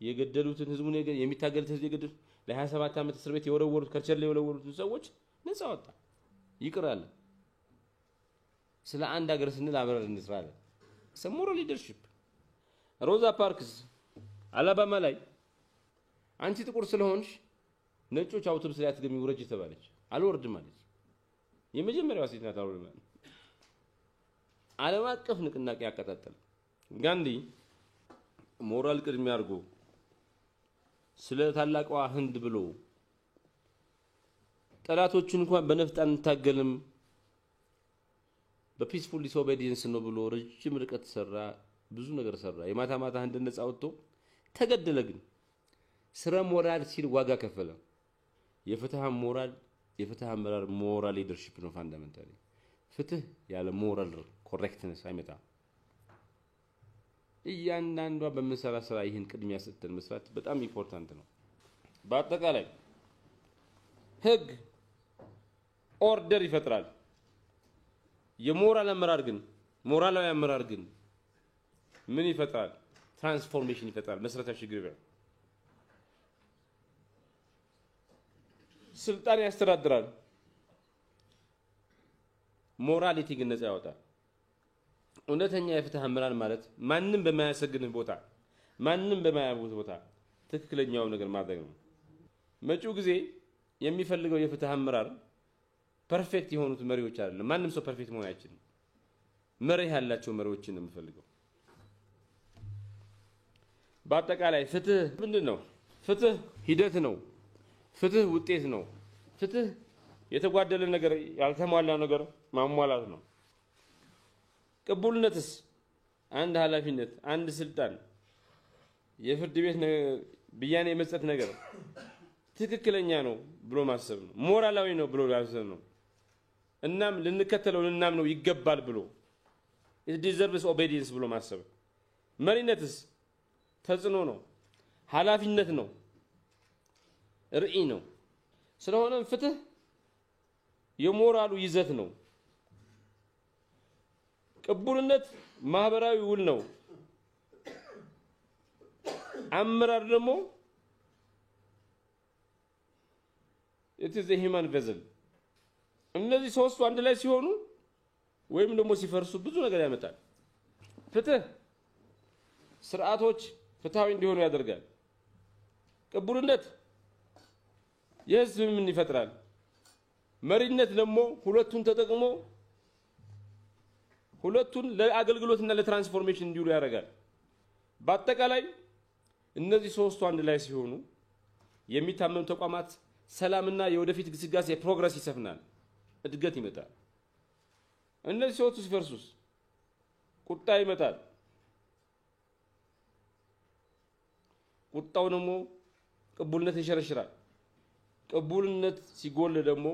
S1: የገደሉትን ህዝቡን የሚታገሉት ህዝብ የገደሉ ለ27 አመት እስር ቤት የወረወሩት ከርቸር ላይ የወረወሩት ሰዎች ነፃ ወጣ ይቅራል ስለ አንድ ሀገር ስንል አብረን እንስራለን ሰሞሮ ሊደርሺፕ ሮዛ ፓርክስ አላባማ ላይ አንቺ ጥቁር ስለሆንሽ ነጮች አውቶቡስ ላይ አትገሚ ውረጅ ተባለች አልወርድ ማለት የመጀመሪያው ሴት ናት አውሮማ ዓለም አቀፍ ንቅናቄ ያቀጣጠለ ጋንዲ ሞራል ቅድሚያ አርጎ ስለ ታላቋ ህንድ ብሎ ጠላቶቹን እንኳን በነፍጥ አንታገልም በፒስፉል ዲስኦቤዲየንስ ነው ብሎ ረጅም ርቀት ሰራ ብዙ ነገር ሰራ የማታ ማታ ህንድ ነፃ ወጥቶ ተገደለ ግን ስለ ሞራል ሲል ዋጋ ከፈለ የፍትህ ሞራል የፍትህ አመራር ሞራል ሊደርሺፕ ነው ፋንዳሜንታሊ ፍትህ ያለ ሞራል ኮሬክትነስ አይመጣ እያንዳንዷ በመሰራ ስራ ይሄን ቅድሚያ ሰጥተን መስራት በጣም ኢምፖርታንት ነው በአጠቃላይ ህግ ኦርደር ይፈጥራል የሞራል አመራር ግን ሞራላዊ አመራር ግን ምን ይፈጥራል ትራንስፎርሜሽን ይፈጥራል መስራታዊ ሽግግር ስልጣን ያስተዳድራል ሞራሊቲ ግን ነፃ ያወጣል እውነተኛ የፍትህ አመራር ማለት ማንንም በማያሰግን ቦታ ማንንም በማያቡት ቦታ ትክክለኛው ነገር ማድረግ ነው መጪው ጊዜ የሚፈልገው የፍትህ አመራር ፐርፌክት የሆኑት መሪዎች አይደለም ማንንም ሰው ፐርፌክት መሆን አይችልም መሪ ያላቸው መሪዎችን ነው የሚፈልገው በአጠቃላይ ፍትህ ምንድነው ፍትህ ሂደት ነው ፍትህ ውጤት ነው ፍትህ የተጓደለ ነገር ያልተሟላ ነገር ማሟላት ነው ቅቡልነትስ አንድ ኃላፊነት አንድ ስልጣን የፍርድ ቤት ብያኔ የመስጠት ነገር ትክክለኛ ነው ብሎ ማሰብ ነው ሞራላዊ ነው ብሎ ማሰብ ነው እናም ልንከተለው ልናምነው ይገባል ብሎ it deserves obedience ብሎ ማሰብ መሪነትስ ተጽዕኖ ነው ኃላፊነት ነው ርዒ ነው ስለሆነም ፍትህ የሞራሉ ይዘት ነው ቅቡልነት ማህበራዊ ውል ነው አመራር ደግሞ it is a human vessel እነዚህ ሶስቱ አንድ ላይ ሲሆኑ ወይም ደግሞ ሲፈርሱ ብዙ ነገር ያመጣል ፍትህ ስርዓቶች ፍትሃዊ እንዲሆኑ ያደርጋል ቅቡልነት የህዝብ ምን ይፈጥራል መሪነት ደግሞ ሁለቱን ተጠቅሞ ሁለቱን ለአገልግሎትና ለትራንስፎርሜሽን እንዲውሉ ያደርጋል በአጠቃላይ እነዚህ ሶስቱ አንድ ላይ ሲሆኑ የሚታመኑ ተቋማት ሰላምና የወደፊት ግስጋሴ ፕሮግረስ ይሰፍናል እድገት ይመጣል እነዚህ ሶስቱ ሲፈርሱስ ቁጣ ይመጣል ቁጣው ደግሞ ቅቡልነት ይሸረሽራል ቅቡልነት ሲጎል ደግሞ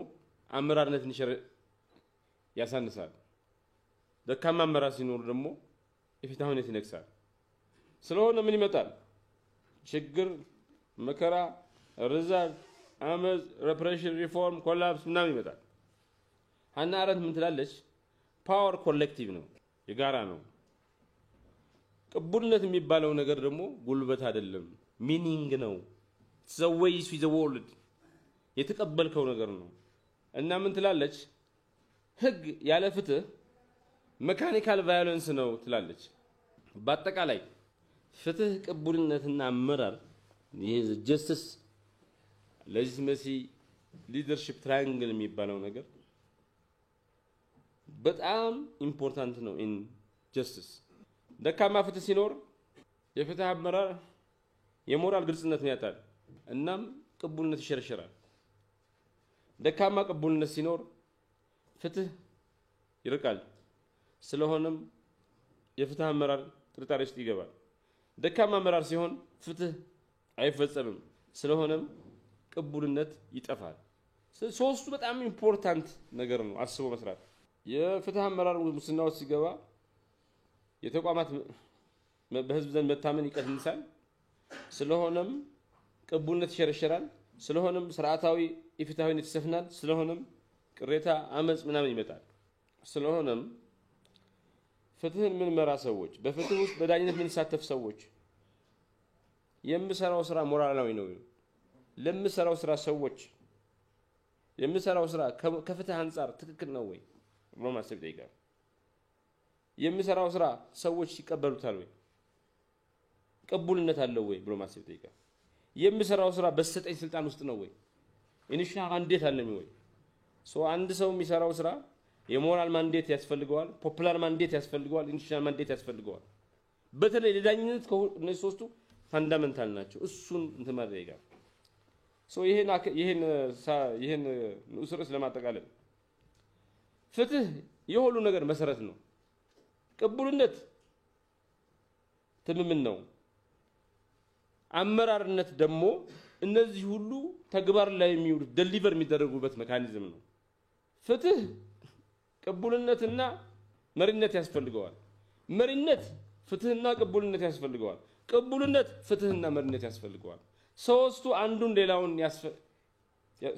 S1: አመራርነትን ያሳንሳል ደካማ አመራር ሲኖር ደግሞ ኢፍትሃዊነት ይነግሳል ስለሆነ ምን ይመጣል ችግር መከራ ሪዛልት አመዝ ሪፕሬሽን ሪፎርም ኮላፕስ ምናምን ይመጣል ሀና አረንት ምን ትላለች ፓወር ኮሌክቲቭ ነው የጋራ ነው ቅቡልነት የሚባለው ነገር ደግሞ ጉልበት አይደለም ሚኒንግ ነው the ways with the world የተቀበልከው ነገር ነው እና ምን ትላለች ህግ ያለ ፍትህ ሜካኒካል ቫዮለንስ ነው ትላለች በአጠቃላይ ፍትህ ቅቡልነትና አመራር ይሄ ጀስቲስ ሌጂቲመሲ ሊደርሺፕ ትራያንግል የሚባለው ነገር በጣም ኢምፖርታንት ነው ኢን ጀስቲስ ደካማ ፍትህ ሲኖር የፍትህ አመራር የሞራል ግልጽነት ያጣል እናም ቅቡልነት ይሸረሸራል ደካማ ቅቡልነት ሲኖር ፍትህ ይርቃል ስለሆነም የፍትህ አመራር ጥርጣሬ ውስጥ ይገባል ደካማ አመራር ሲሆን ፍትህ አይፈጸምም ስለሆነም ቅቡልነት ይጠፋል ሶስቱ በጣም ኢምፖርታንት ነገር ነው አስቦ መስራት የፍትህ አመራር ሙስና ውስጥ ሲገባ የተቋማት በህዝብ ዘንድ መታመን ይቀንሳል ስለሆነም ቅቡልነት ይሸረሸራል ስለሆነም ስርዓታዊ ኢፍትሃዊነት ይሰፍናል ስለሆነም ቅሬታ አመጽ ምናምን ይመጣል ስለሆነም ፍትህን ምን መራ ሰዎች በፍትህ ውስጥ በዳኝነት ምን ሳተፍ ሰዎች የምሰራው ስራ ሞራላዊ ነው ለምሰራው ስራ ሰዎች የምሰራው ስራ ከፍትህ አንፃር ትክክል ነው ወይ ብሎ ማሰብ ይጠይቃል የምሰራው ስራ ሰዎች ይቀበሉታል ወይ ቅቡልነት አለው ወይ ብሎ ማሰብ ይጠይቃል የምሰራው ስራ በሰጠኝ ስልጣን ውስጥ ነው ወይ ኢኒሺያል ማንዴት አለኝ ወይ አንድ ሰው የሚሰራው ስራ የሞራል ማንዴት ያስፈልገዋል ፖፑላር ማንዴት ያስፈልገዋል ኢኒሺያል ማንዴት ያስፈልገዋል በተለይ ለዳኝነት እነዚህ ሶስቱ ፋንዳሜንታል ናቸው እሱን እንተማር ይጋር ይሄን ንዑስ ለማጠቃለል ፍትህ የሁሉ ነገር መሰረት ነው ቅቡልነት ትምምን ነው አመራርነት ደግሞ እነዚህ ሁሉ ተግባር ላይ የሚውሉ ዴሊቨር የሚደረጉበት ሜካኒዝም ነው ፍትህ ቅቡልነትና መሪነት ያስፈልገዋል መሪነት ፍትህና ቅቡልነት ያስፈልገዋል ቅቡልነት ፍትህና መሪነት ያስፈልገዋል ሶስቱ አንዱን ሌላውን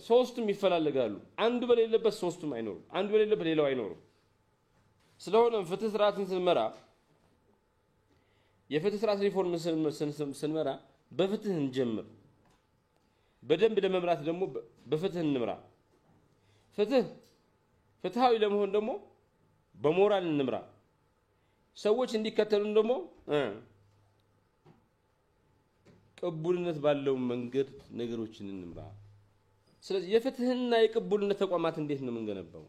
S1: ሶስቱም ይፈላልጋሉ አንዱ በሌለበት ሶስቱም አይኖርም አንዱ በሌለበት ሌላው አይኖርም ስለሆነም ፍትህ ስርዓትን ስንመራ የፍትህ ስርዓት ሪፎርም ስንመራ በፍትህ እንጀምር በደንብ ለመምራት ደግሞ በፍትህ እንምራ ፍትሃዊ ለመሆን ደግሞ በሞራል እንምራ ሰዎች እንዲከተሉን ደግሞ ቅቡልነት ባለው መንገድ ነገሮችን እንምራ ስለዚህ የፍትህና የቅቡልነት ተቋማት እንዴት ነው የምንገነባው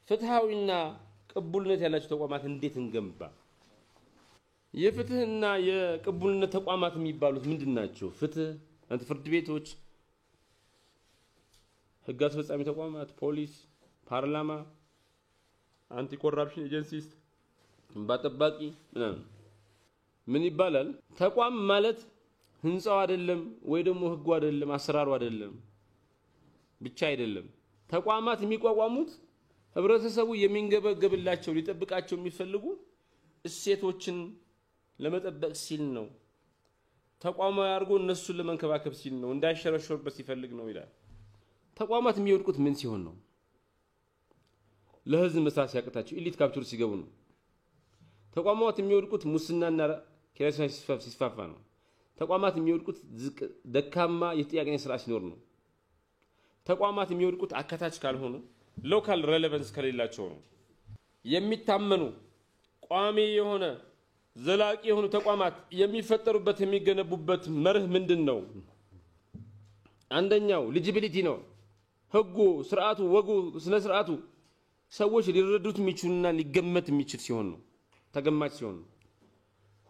S1: ፍትሃዊና ቅቡልነት ያላቸው ተቋማት እንዴት እንገንባ የፍትህና የቅቡልነት ተቋማት የሚባሉት ምንድናቸው ፍትህ ፍርድ ቤቶች ህግ አስፈጻሚ ተቋማት ፖሊስ ፓርላማ አንቲ ኮራፕሽን ኤጀንሲስ ባጠባቂ ምን ይባላል ተቋም ማለት ህንጻው አይደለም ወይ ደግሞ ህጉ አይደለም አሰራሩ አይደለም ብቻ አይደለም ተቋማት የሚቋቋሙት ህብረተሰቡ የሚንገበገብላቸው ሊጠብቃቸው የሚፈልጉ እሴቶችን ለመጠበቅ ሲል ነው ተቋማዊ አርጎ እነሱን ለመንከባከብ ሲል ነው እንዳይሸረሸሩበት ሲፈልግ ነው ይላል ተቋማት የሚወድቁት ምን ሲሆን ነው ለህዝብ መስራት ሲያቀታቸው ኢሊት ካፕቸር ሲገቡ ነው ተቋማት የሚወድቁት ሙስናና ኪራይ ሲስፋፋ ነው ተቋማት የሚወድቁት ደካማ የጥያቄና ስራ ሲኖር ነው ተቋማት የሚወድቁት አካታች ካልሆነ ሎካል ሬሌቫንስ ከሌላቸው ነው የሚታመኑ ቋሚ የሆነ ዘላቂ የሆኑ ተቋማት የሚፈጠሩበት የሚገነቡበት መርህ ምንድነው አንደኛው ሊጂቢሊቲ ነው ህጉ ስርዓቱ ወጉ ስነ ስርዓቱ ሰዎች ሊረዱት የሚችሉና ሊገመት የሚችል ሲሆን ነው ተገማች ሲሆን ነው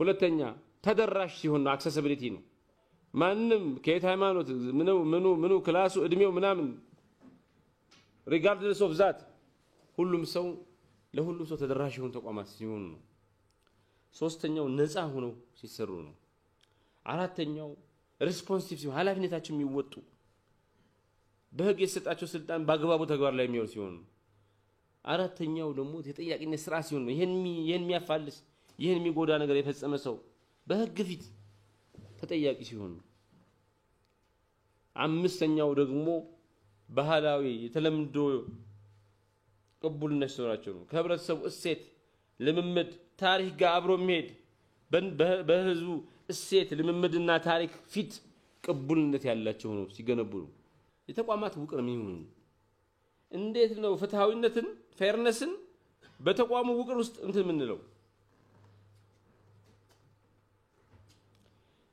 S1: ሁለተኛ ተደራሽ ሲሆን ነው አክሰሲቢሊቲ ነው ማንንም ከየት ሃይማኖት ምኑ ክላሱ እድሜው ምናምን regardless of that ሁሉም ሰው ለሁሉም ሰው ተደራሽ የሆኑ ተቋማት ሲሆን ነው ሶስተኛው ነፃ ሆነው ሲሰሩ ነው። አራተኛው ሪስፖንሲቭ ሲሆን ኃላፊነታቸው የሚወጡ በህግ የተሰጣቸው ስልጣን በአግባቡ ተግባር ላይ የሚውል ሲሆን፣ አራተኛው ደግሞ ተጠያቂነት ስራ ሲሆን ነው። ይሄን የሚያፋልስ ይሄን የሚጎዳ ነገር የፈጸመ ሰው በህግ ፊት ተጠያቂ ሲሆን ነው። አምስተኛው ደግሞ ባህላዊ የተለምዶ ቅቡልነት ሲኖራቸው ነው። ከህብረተሰቡ እሴት፣ ልምምድ፣ ታሪክ ጋር አብሮ የሚሄድ በህዝቡ እሴት ልምምድና ታሪክ ፊት ቅቡልነት ያላቸው ነው ሲገነቡ ነው። የተቋማት ውቅር ምን ይሁን? እንዴት ነው ፍትሃዊነትን ፌርነስን በተቋሙ ውቅር ውስጥ እንትን ምንለው?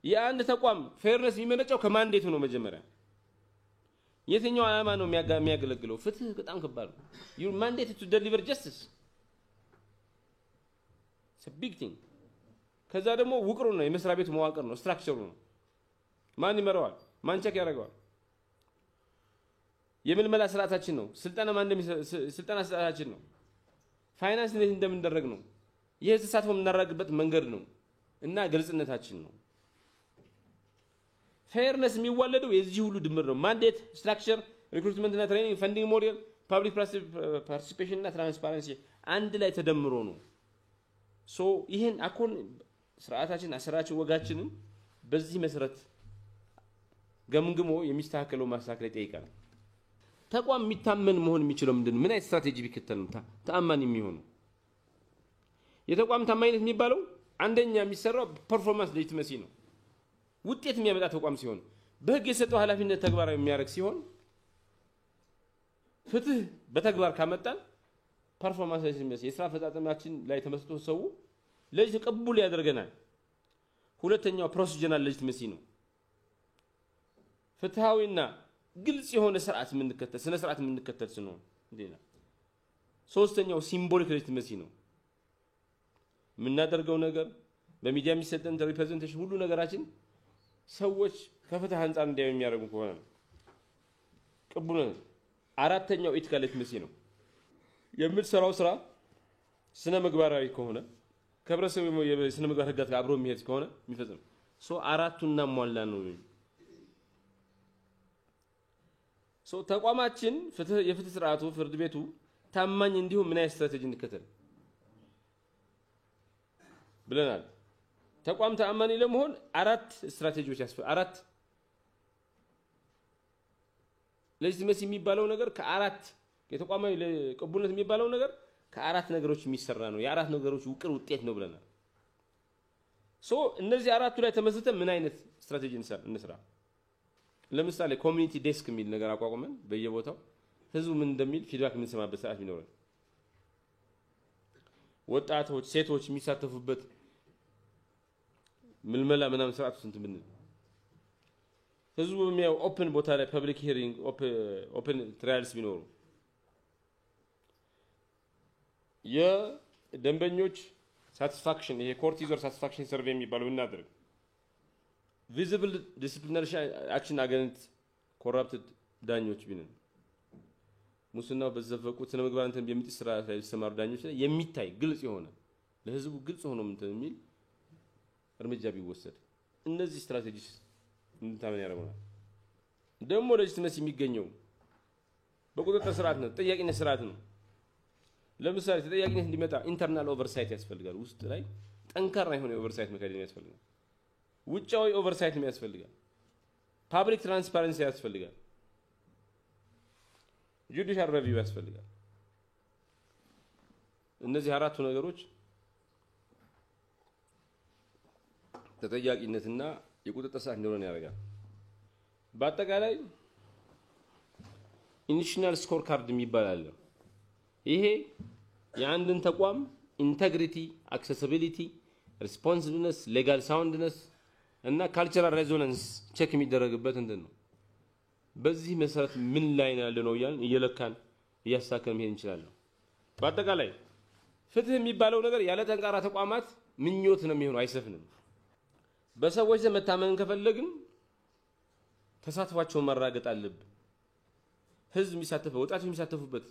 S1: የአንድ ተቋም ፌርነስ የሚመነጨው ከማንዴቱ ነው። መጀመሪያ የትኛው ዓላማ ነው የሚያገለግለው? ፍትህ በጣም ከባድ ነው። you mandate to deliver justice, it's a big thing። ከዛ ደግሞ ውቅሩ ነው፣ የመስሪያ ቤቱ መዋቅር ነው፣ ስትራክቸሩ ነው። ማን ይመራዋል? ማን ቸክ ያደርገዋል? የምልመላ ስርዓታችን ነው። ስልጣና ስርዓታችን ነው። ፋይናንስ እንዴት እንደምንደረግ ነው። የህዝብ ተሳትፎ የምናደርግበት መንገድ ነው እና ግልጽነታችን ነው። ፌርነስ የሚዋለደው የዚህ ሁሉ ድምር ነው። ማንዴት፣ ስትራክቸር፣ ሪክሩትመንት እና ትሬኒንግ፣ ፈንዲንግ ሞዴል፣ ፐብሊክ ፓርቲሲፔሽን እና ትራንስፓረንሲ አንድ ላይ ተደምሮ ነው። ሶ ይሄን አኮን ስርዓታችን፣ አሰራራችን፣ ወጋችንን በዚህ መሰረት ገምግሞ የሚስተካከለው ማስተካከል ይጠይቃል። ተቋም የሚታመን መሆን የሚችለው ምንድነው? ምን አይነት ስትራቴጂ ቢከተል ነው ተአማኒ የሚሆነው? የተቋም ታማኝነት የሚባለው አንደኛ የሚሰራው ፐርፎርማንስ ሌጂቲመሲ ነው። ውጤት የሚያመጣ ተቋም ሲሆን፣ በህግ የሰጠው ኃላፊነት ተግባራዊ የሚያደርግ ሲሆን፣ ፍትህ በተግባር ካመጣን ፐርፎርማንስ ሌጂቲመሲ የስራ አፈጻጸማችን ላይ ተመስርቶ ሰው ለዚህ ተቀቡል ያደርገናል። ሁለተኛው ፕሮሲጀራል ሌጂቲመሲ ነው። ፍትሃዊና ግልጽ የሆነ ስርዓት የምንከተል ስነ ስርዓት የምንከተል ስለሆነ እንዴና ሶስተኛው ሲምቦሊክ ሌጂቲመሲ ነው። የምናደርገው ነገር በሚዲያ የሚሰጠን ሪፕሬዘንቴሽን ሁሉ ነገራችን ሰዎች ከፍትህ አንፃር እንዲያዩ የሚያደርጉ ከሆነ ነው ቅቡልነት። አራተኛው ኢቲካል ሌጂቲመሲ ነው። የምትሰራው ስራ ስነ ምግባራዊ ከሆነ ከህብረተሰቡ የስነ ምግባር ህግጋት ጋር አብሮ የሚሄድ ከሆነ የሚፈጽም አራቱን እናሟላ ነው። ተቋማችን የፍትህ ስርዓቱ ፍርድ ቤቱ ታማኝ እንዲሆን ምን አይነት ስትራቴጂ እንከተል ብለናል። ተቋም ታማኝ ለመሆን አራት ስትራቴጂዎች ያስፈልጋል። አራት ሌጂቲመሲ የሚባለው ነገር ከአራት የተቋማዊ ቅቡልነት የሚባለው ነገር ከአራት ነገሮች የሚሰራ ነው። የአራት ነገሮች ውቅር ውጤት ነው ብለናል። እነዚህ አራቱ ላይ ተመስርተን ምን አይነት ስትራቴጂ እንስራ? ለምሳሌ ኮሚኒቲ ዴስክ የሚል ነገር አቋቁመን በየቦታው ህዝቡ ምን እንደሚል ፊድባክ የምንሰማበት ሰዓት ቢኖረን፣ ወጣቶች ሴቶች የሚሳተፉበት ምልመላ ምናምን ስርዓቱ እንትን ብንል፣ ህዝቡ የሚያው ኦፕን ቦታ ላይ ፐብሊክ ሂሪንግ ኦፕን ትራያልስ ቢኖሩ፣ የደንበኞች ሳቲስፋክሽን ይሄ ኮርት ዩዘር ሳቲስፋክሽን ሰርቬይ የሚባለው እናድርግ። ቪዚብል ዲሲፕሊናሪ አክሽን አገንስት ኮራፕትድ ዳኞች ቢነን ሙስናው በዘፈቁት ስነ ምግባር እንትን በሚጥስ ስራ ላይ ተሰማሩ ዳኞች ላይ የሚታይ ግልጽ የሆነ ለህዝቡ ግልጽ ሆኖ እንትን የሚል እርምጃ ቢወሰድ፣ እነዚህ ስትራቴጂስ እንታመን ያደርጉናል። ደግሞ ሌጂቲመሲ የሚገኘው በቁጥጥር ስርዓት ነው፣ ተጠያቂነት ስርዓት ነው። ለምሳሌ ተጠያቂነት እንዲመጣ ኢንተርናል ኦቨርሳይት ያስፈልጋል። ውስጥ ላይ ጠንካራ የሆነ ኦቨርሳይት መካሄድ ያስፈልጋል። ውጫዊ ኦቨርሳይት ያስፈልጋል። ፐብሊክ ትራንስፓረንሲ ያስፈልጋል። ጁዲሻል ሪቪው ያስፈልጋል። እነዚህ አራቱ ነገሮች ተጠያቂነትና የቁጥጥር ስርዓት እንዲኖረን ያደርጋል። በአጠቃላይ ኢንሽናል ስኮር ካርድ የሚባል አለ። ይሄ የአንድን ተቋም ኢንቴግሪቲ፣ አክሰሲቢሊቲ፣ ሪስፖንሲብልነስ፣ ሌጋል ሳውንድነስ እና ካልቸራል ሬዞናንስ ቼክ የሚደረግበት እንትን ነው። በዚህ መሰረት ምን ላይ ነው ያለው እያልን እየለካን እያስተካከልን መሄድ እንችላለን። በአጠቃላይ ፍትህ የሚባለው ነገር ያለ ጠንካራ ተቋማት ምኞት ነው የሚሆነው፣ አይሰፍንም። በሰዎች ዘንድ መታመንን ከፈለግን ተሳትፏቸውን ማረጋገጥ አለብን። ህዝብ የሚሳተፈው፣ ወጣቶች የሚሳተፉበት፣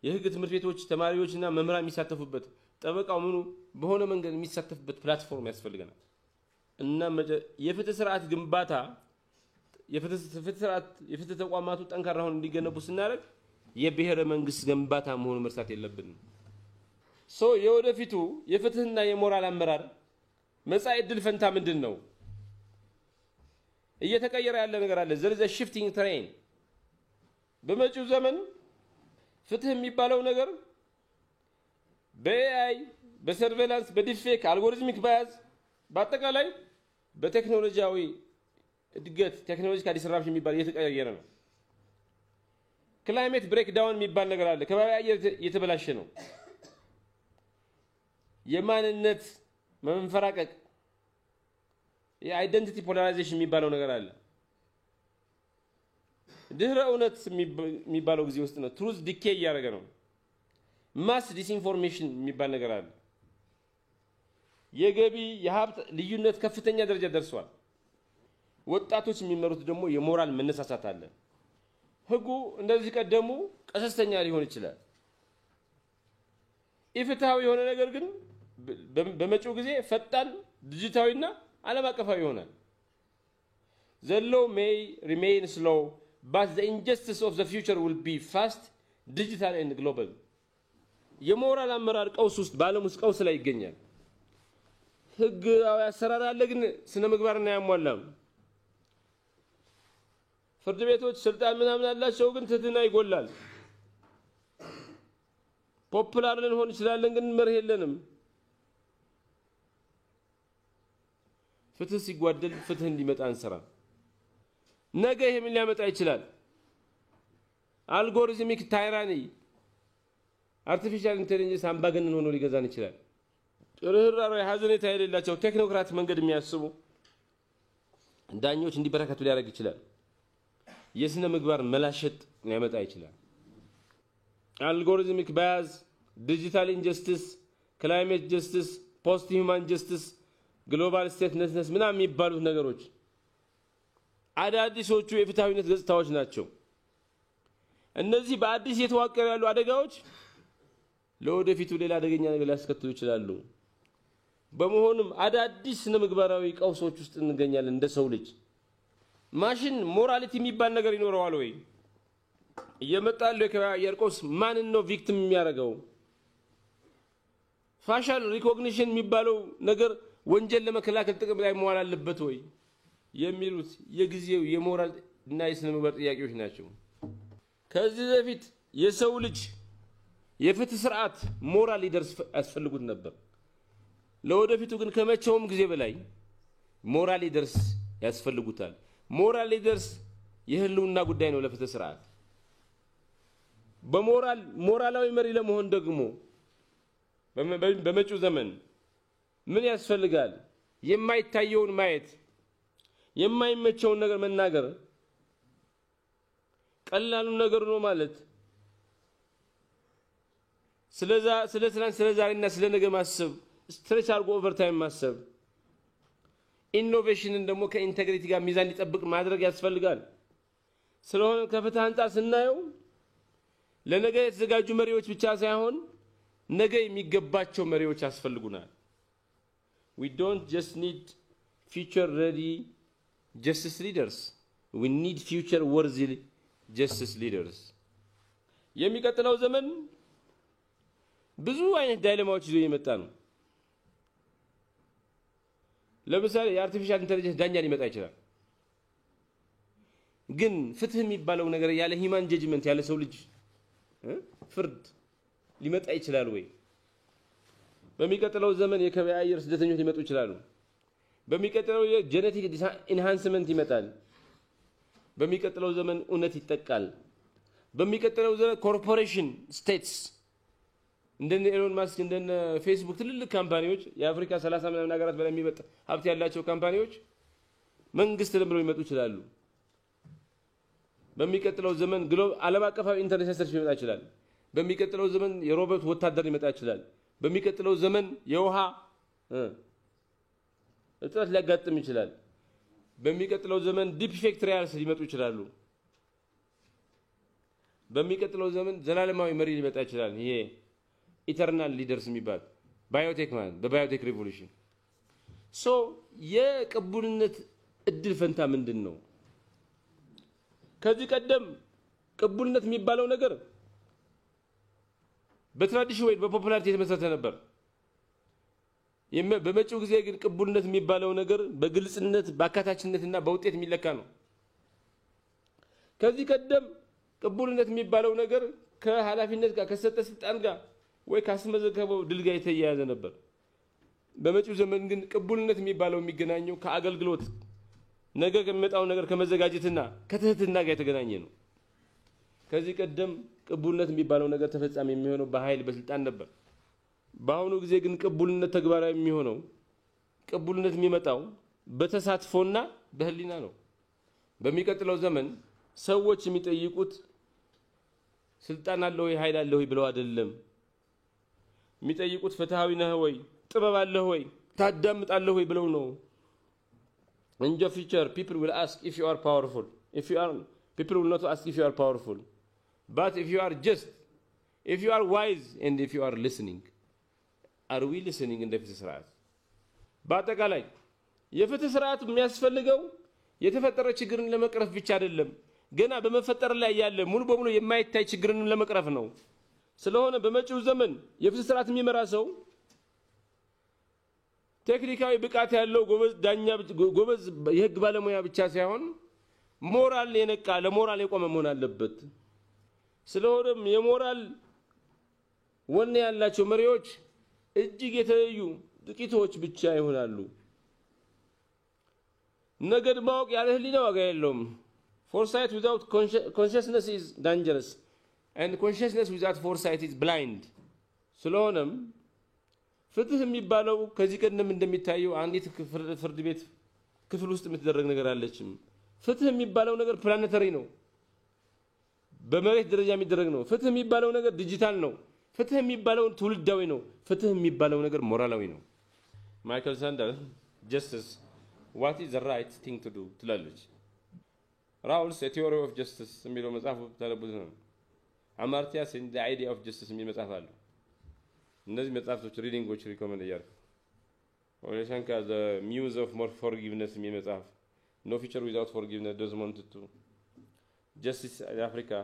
S1: የህግ ትምህርት ቤቶች ተማሪዎችና መምህራን የሚሳተፉበት፣ ጠበቃው ምኑ በሆነ መንገድ የሚሳተፍበት ፕላትፎርም ያስፈልገናል እና የፍትህ ስርዓት ግንባታ የፍትህ ተቋማቱ ጠንካራ ሆነው እንዲገነቡ ስናደርግ የብሔረ መንግስት ግንባታ መሆኑ መርሳት የለብንም የወደፊቱ የፍትህና የሞራል አመራር መጻኢ ዕድል ፈንታ ምንድነው እየተቀየረ ያለ ነገር አለ there is a shifting terrain በመጪው ዘመን ፍትህ የሚባለው ነገር በኤአይ በሰርቬላንስ በዲፌክ አልጎሪትሚክ ባያዝ በአጠቃላይ በቴክኖሎጂያዊ እድገት ቴክኖሎጂካል ዲስራፕሽን የሚባል እየተቀየረ ነው ክላይሜት ብሬክዳውን የሚባል ነገር አለ ከባቢ አየር እየተበላሸ ነው የማንነት መንፈራቀቅ የአይደንቲቲ ፖላራይዜሽን የሚባለው ነገር አለ ድህረ እውነት የሚባለው ጊዜ ውስጥ ነው ትሩዝ ዲኬይ ያደረገ ነው ማስ ዲስኢንፎርሜሽን የሚባል ነገር አለ የገቢ የሀብት ልዩነት ከፍተኛ ደረጃ ደርሷል ወጣቶች የሚመሩት ደግሞ የሞራል መነሳሳት አለ ህጉ እንደዚህ ቀደሙ ቀሰስተኛ ሊሆን ይችላል ኢፍትሃዊ የሆነ ነገር ግን በመጪው ጊዜ ፈጣን ዲጂታዊና ዓለም አቀፋዊ ይሆናል the law may remain slow but the injustice of the future will be fast digital and global የሞራል አመራር ቀውስ ውስጥ ባለም ውስጥ ቀውስ ላይ ይገኛል ህጋዊ አሰራር አለ ግን ስነ ምግባርና ያሟላም ፍርድ ቤቶች ስልጣን ምናምን አላቸው ግን ትህትና ይጎላል ፖፑላር ልንሆን ይችላል ግን መርህ የለንም ፍትህ ሲጓደል ፍትህ እንዲመጣ እንሰራ ነገ ይሄ ምን ሊያመጣ ይችላል አልጎሪትሚክ ታይራኒ አርቲፊሻል ኢንተለጀንስ አምባገነን ሆኖ ሊገዛን ይችላል ርህራሄ ሀዘኔታ የሌላቸው ቴክኖክራት መንገድ የሚያስቡ ዳኞች እንዲበረከቱ ሊያደርግ ይችላል የስነ ምግባር መላሸት ሊያመጣ ይችላል አልጎሪትሚክ ባያዝ ዲጂታል ኢንጀስቲስ ክላይሜት ጀስቲስ ፖስት ሂውማን ጀስቲስ ግሎባል ስቴትነስ ምናምን የሚባሉት ነገሮች አዳዲሶቹ የፍትሃዊነት ገጽታዎች ናቸው እነዚህ በአዲስ የተዋቀሩ ያሉ አደጋዎች ለወደፊቱ ሌላ አደገኛ ነገር ሊያስከትሉ ይችላሉ በመሆኑም አዳዲስ ስነ ምግባራዊ ቀውሶች ውስጥ እንገኛለን እንደ ሰው ልጅ ማሽን ሞራሊቲ የሚባል ነገር ይኖረዋል ወይ እየመጣለ የቀውስ ማንን ነው ቪክቲም የሚያደርገው ፋሻል ሪኮግኒሽን የሚባለው ነገር ወንጀል ለመከላከል ጥቅም ላይ መዋል አለበት ወይ የሚሉት የጊዜው የሞራል እና የስነ ምግባር ጥያቄዎች ናቸው ከዚህ በፊት የሰው ልጅ የፍትህ ስርዓት ሞራል ሊደርስ ያስፈልጉት ነበር ለወደፊቱ ግን ከመቼውም ጊዜ በላይ ሞራል ሊደርስ ያስፈልጉታል ሞራል ሊደርስ የህልውና ጉዳይ ነው ለፍትህ ስርዓት ሞራላዊ መሪ ለመሆን ደግሞ በመጪው ዘመን ምን ያስፈልጋል የማይታየውን ማየት የማይመቸውን ነገር መናገር ቀላሉ ነገር ነው ማለት ስለ ትናንት ስለ ዛሬና ስለ ነገ ማሰብ ስትሬች አርጎ ኦቨርታይም ማሰብ ኢኖቬሽንን ደግሞ ከኢንቴግሪቲ ጋር ሚዛን ሊጠብቅ ማድረግ ያስፈልጋል ስለሆነ ከፍትህ አንፃር ስናየው ለነገ የተዘጋጁ መሪዎች ብቻ ሳይሆን ነገ የሚገባቸው መሪዎች ያስፈልጉናል we don't just need future ready justice leaders we need future worthy justice leaders የሚቀጥለው ዘመን ብዙ አይነት ዳይሌማዎች ይዞ የመጣ ነው ለምሳሌ የአርቲፊሻል ኢንተለጀንስ ዳኛ ሊመጣ ይችላል ግን ፍትህ የሚባለው ነገር ያለ ሂማን ጀጅመንት ያለ ሰው ልጅ ፍርድ ሊመጣ ይችላል ወይ በሚቀጥለው ዘመን የከባቢ አየር ስደተኞች ሊመጡ ይችላሉ በሚቀጥለው የጄኔቲክ ኢንሃንስመንት ይመጣል በሚቀጥለው ዘመን እውነት ይጠቃል በሚቀጥለው ዘመን ኮርፖሬሽን ስቴትስ እንደነ ኤሎን ማስክ እንደነ ፌስቡክ ትልልቅ ካምፓኒዎች የአፍሪካ 30 ምናምን ሀገራት በላይ የሚበጥ ሀብት ያላቸው ካምፓኒዎች መንግስት ለምለው ይመጡ ይችላሉ በሚቀጥለው ዘመን ዓለም አቀፋዊ ኢንተርኔት ሰርች ሊመጣ ይችላል በሚቀጥለው ዘመን የሮቦት ወታደር ሊመጣ ይችላል በሚቀጥለው ዘመን የውሃ እጥረት ሊያጋጥም ይችላል በሚቀጥለው ዘመን ዲፕ ፌክ ትራያልስ ሊመጡ ይችላሉ በሚቀጥለው ዘመን ዘላለማዊ መሪ ሊመጣ ይችላል ይሄ ኢተርናል ሊደርስ የሚባል ባዮቴክ ማለት በባዮቴክ ሪቮሉሽን ሶ የቅቡልነት እድል ፈንታ ምንድነው? ከዚህ ቀደም ቅቡልነት የሚባለው ነገር በትራዲሽን ወይ በፖፑላሪቲ የተመሰረተ ነበር። በመጪው ጊዜ ግን ቅቡልነት የሚባለው ነገር በግልጽነት በአካታችነትና በውጤት የሚለካ ነው። ከዚህ ቀደም ቅቡልነት የሚባለው ነገር ከኃላፊነት ጋር ከሰጠ ስልጣን ጋር ወይ ካስመዘገበው ድል ጋር የተያያዘ ነበር። በመጪው ዘመን ግን ቅቡልነት የሚባለው የሚገናኘው ከአገልግሎት ነገ ከሚመጣው ነገር ከመዘጋጀትና ከትህትና ጋር የተገናኘ ነው። ከዚህ ቀደም ቅቡልነት የሚባለው ነገር ተፈጻሚ የሚሆነው በኃይል በስልጣን ነበር። በአሁኑ ጊዜ ግን ቅቡልነት ተግባራዊ የሚሆነው ቅቡልነት የሚመጣው በተሳትፎና በህሊና ነው። በሚቀጥለው ዘመን ሰዎች የሚጠይቁት ስልጣን አለው ወይ ኃይል አለው ወይ ብለው አይደለም። የሚጠይቁት ፍትሃዊ ነህ ወይ ጥበብ አለው ወይ ታዳምጣለህ ወይ ብለው ነው። In the future people will ask if you are powerful. People will not ask if you are powerful. But if you are just, if you are wise and if you are listening. Are we listening in the ፍትህ ስርዓት? በአጠቃላይ የፍትህ ስርዓት የሚያስፈልገው የተፈጠረ ችግርን ለመቅረፍ ብቻ አይደለም፣ ገና በመፈጠር ላይ ያለ ሙሉ በሙሉ የማይታይ ችግርን ለመቅረፍ ነው። ስለሆነ በመጪው ዘመን የፍትህ ስርዓት የሚመራ ሰው ቴክኒካዊ ብቃት ያለው ጎበዝ ዳኛ ጎበዝ የህግ ባለሙያ ብቻ ሳይሆን ሞራል የነቃ ለሞራል የቆመ መሆን አለበት። ስለሆነም የሞራል ወኔ ያላቸው መሪዎች እጅግ የተለዩ ጥቂቶች ብቻ ይሆናሉ። ነገድ ማወቅ ያለ ህሊና ዋጋ የለውም። Foresight without consciousness is dangerous and consciousness without foresight is blind. ስለሆነም ፍትህ የሚባለው ከዚህ ቀደም እንደሚታየው አንዲት ፍርድ ቤት ክፍል ውስጥ የምትደረግ ነገር አለችም። ፍትህ የሚባለው ነገር ፕላኔታሪ ነው፣ በመሬት ደረጃ የሚደረግ ነው። ፍትህ የሚባለው ነገር ዲጂታል ነው። ፍትህ የሚባለው ትውልዳዊ ነው። ፍትህ የሚባለው ነገር ሞራላዊ ነው። ማይክል ሳንደር justice what is the right thing to do ትላለች። ራውልስ a theory of justice የሚለው መጽሐፍ ተለብቶ ነው። አማርቲያ in the idea of justice የሚል መጽሐፍ አለ። እነዚህ መጽሐፍቶች ሪዲንጎች ሪኮመንድ ያርኩ። ኦሌሻንካ the muse of more forgiveness የሚል መጽሐፍ no future without forgiveness does want to justice in Africa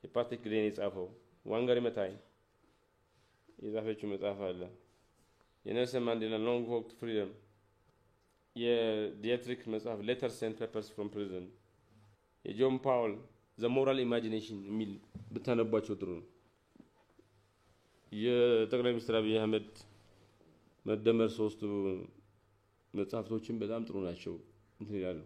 S1: ሄፓቲክ ግሌን የጻፈው ዋንጋሪ መታይ የጻፈችው መጽሐፍ አለ። የኔልሰን ማንዴላ ሎንግ ዎክ ቱ ፍሪደም የዲያትሪክ መጽሐፍ ሌተርስ ኤንድ ፔፐርስ ፍሮም ፕሪዝን የጆን ፓውል ዘ ሞራል ኢማጂኔሽን የሚል ብታነቧቸው ጥሩ ነው። የጠቅላይ ሚኒስትር አብይ አህመድ መደመር ሶስቱ መጽሐፍቶችን በጣም ጥሩ ናቸው እንትን ይላሉ።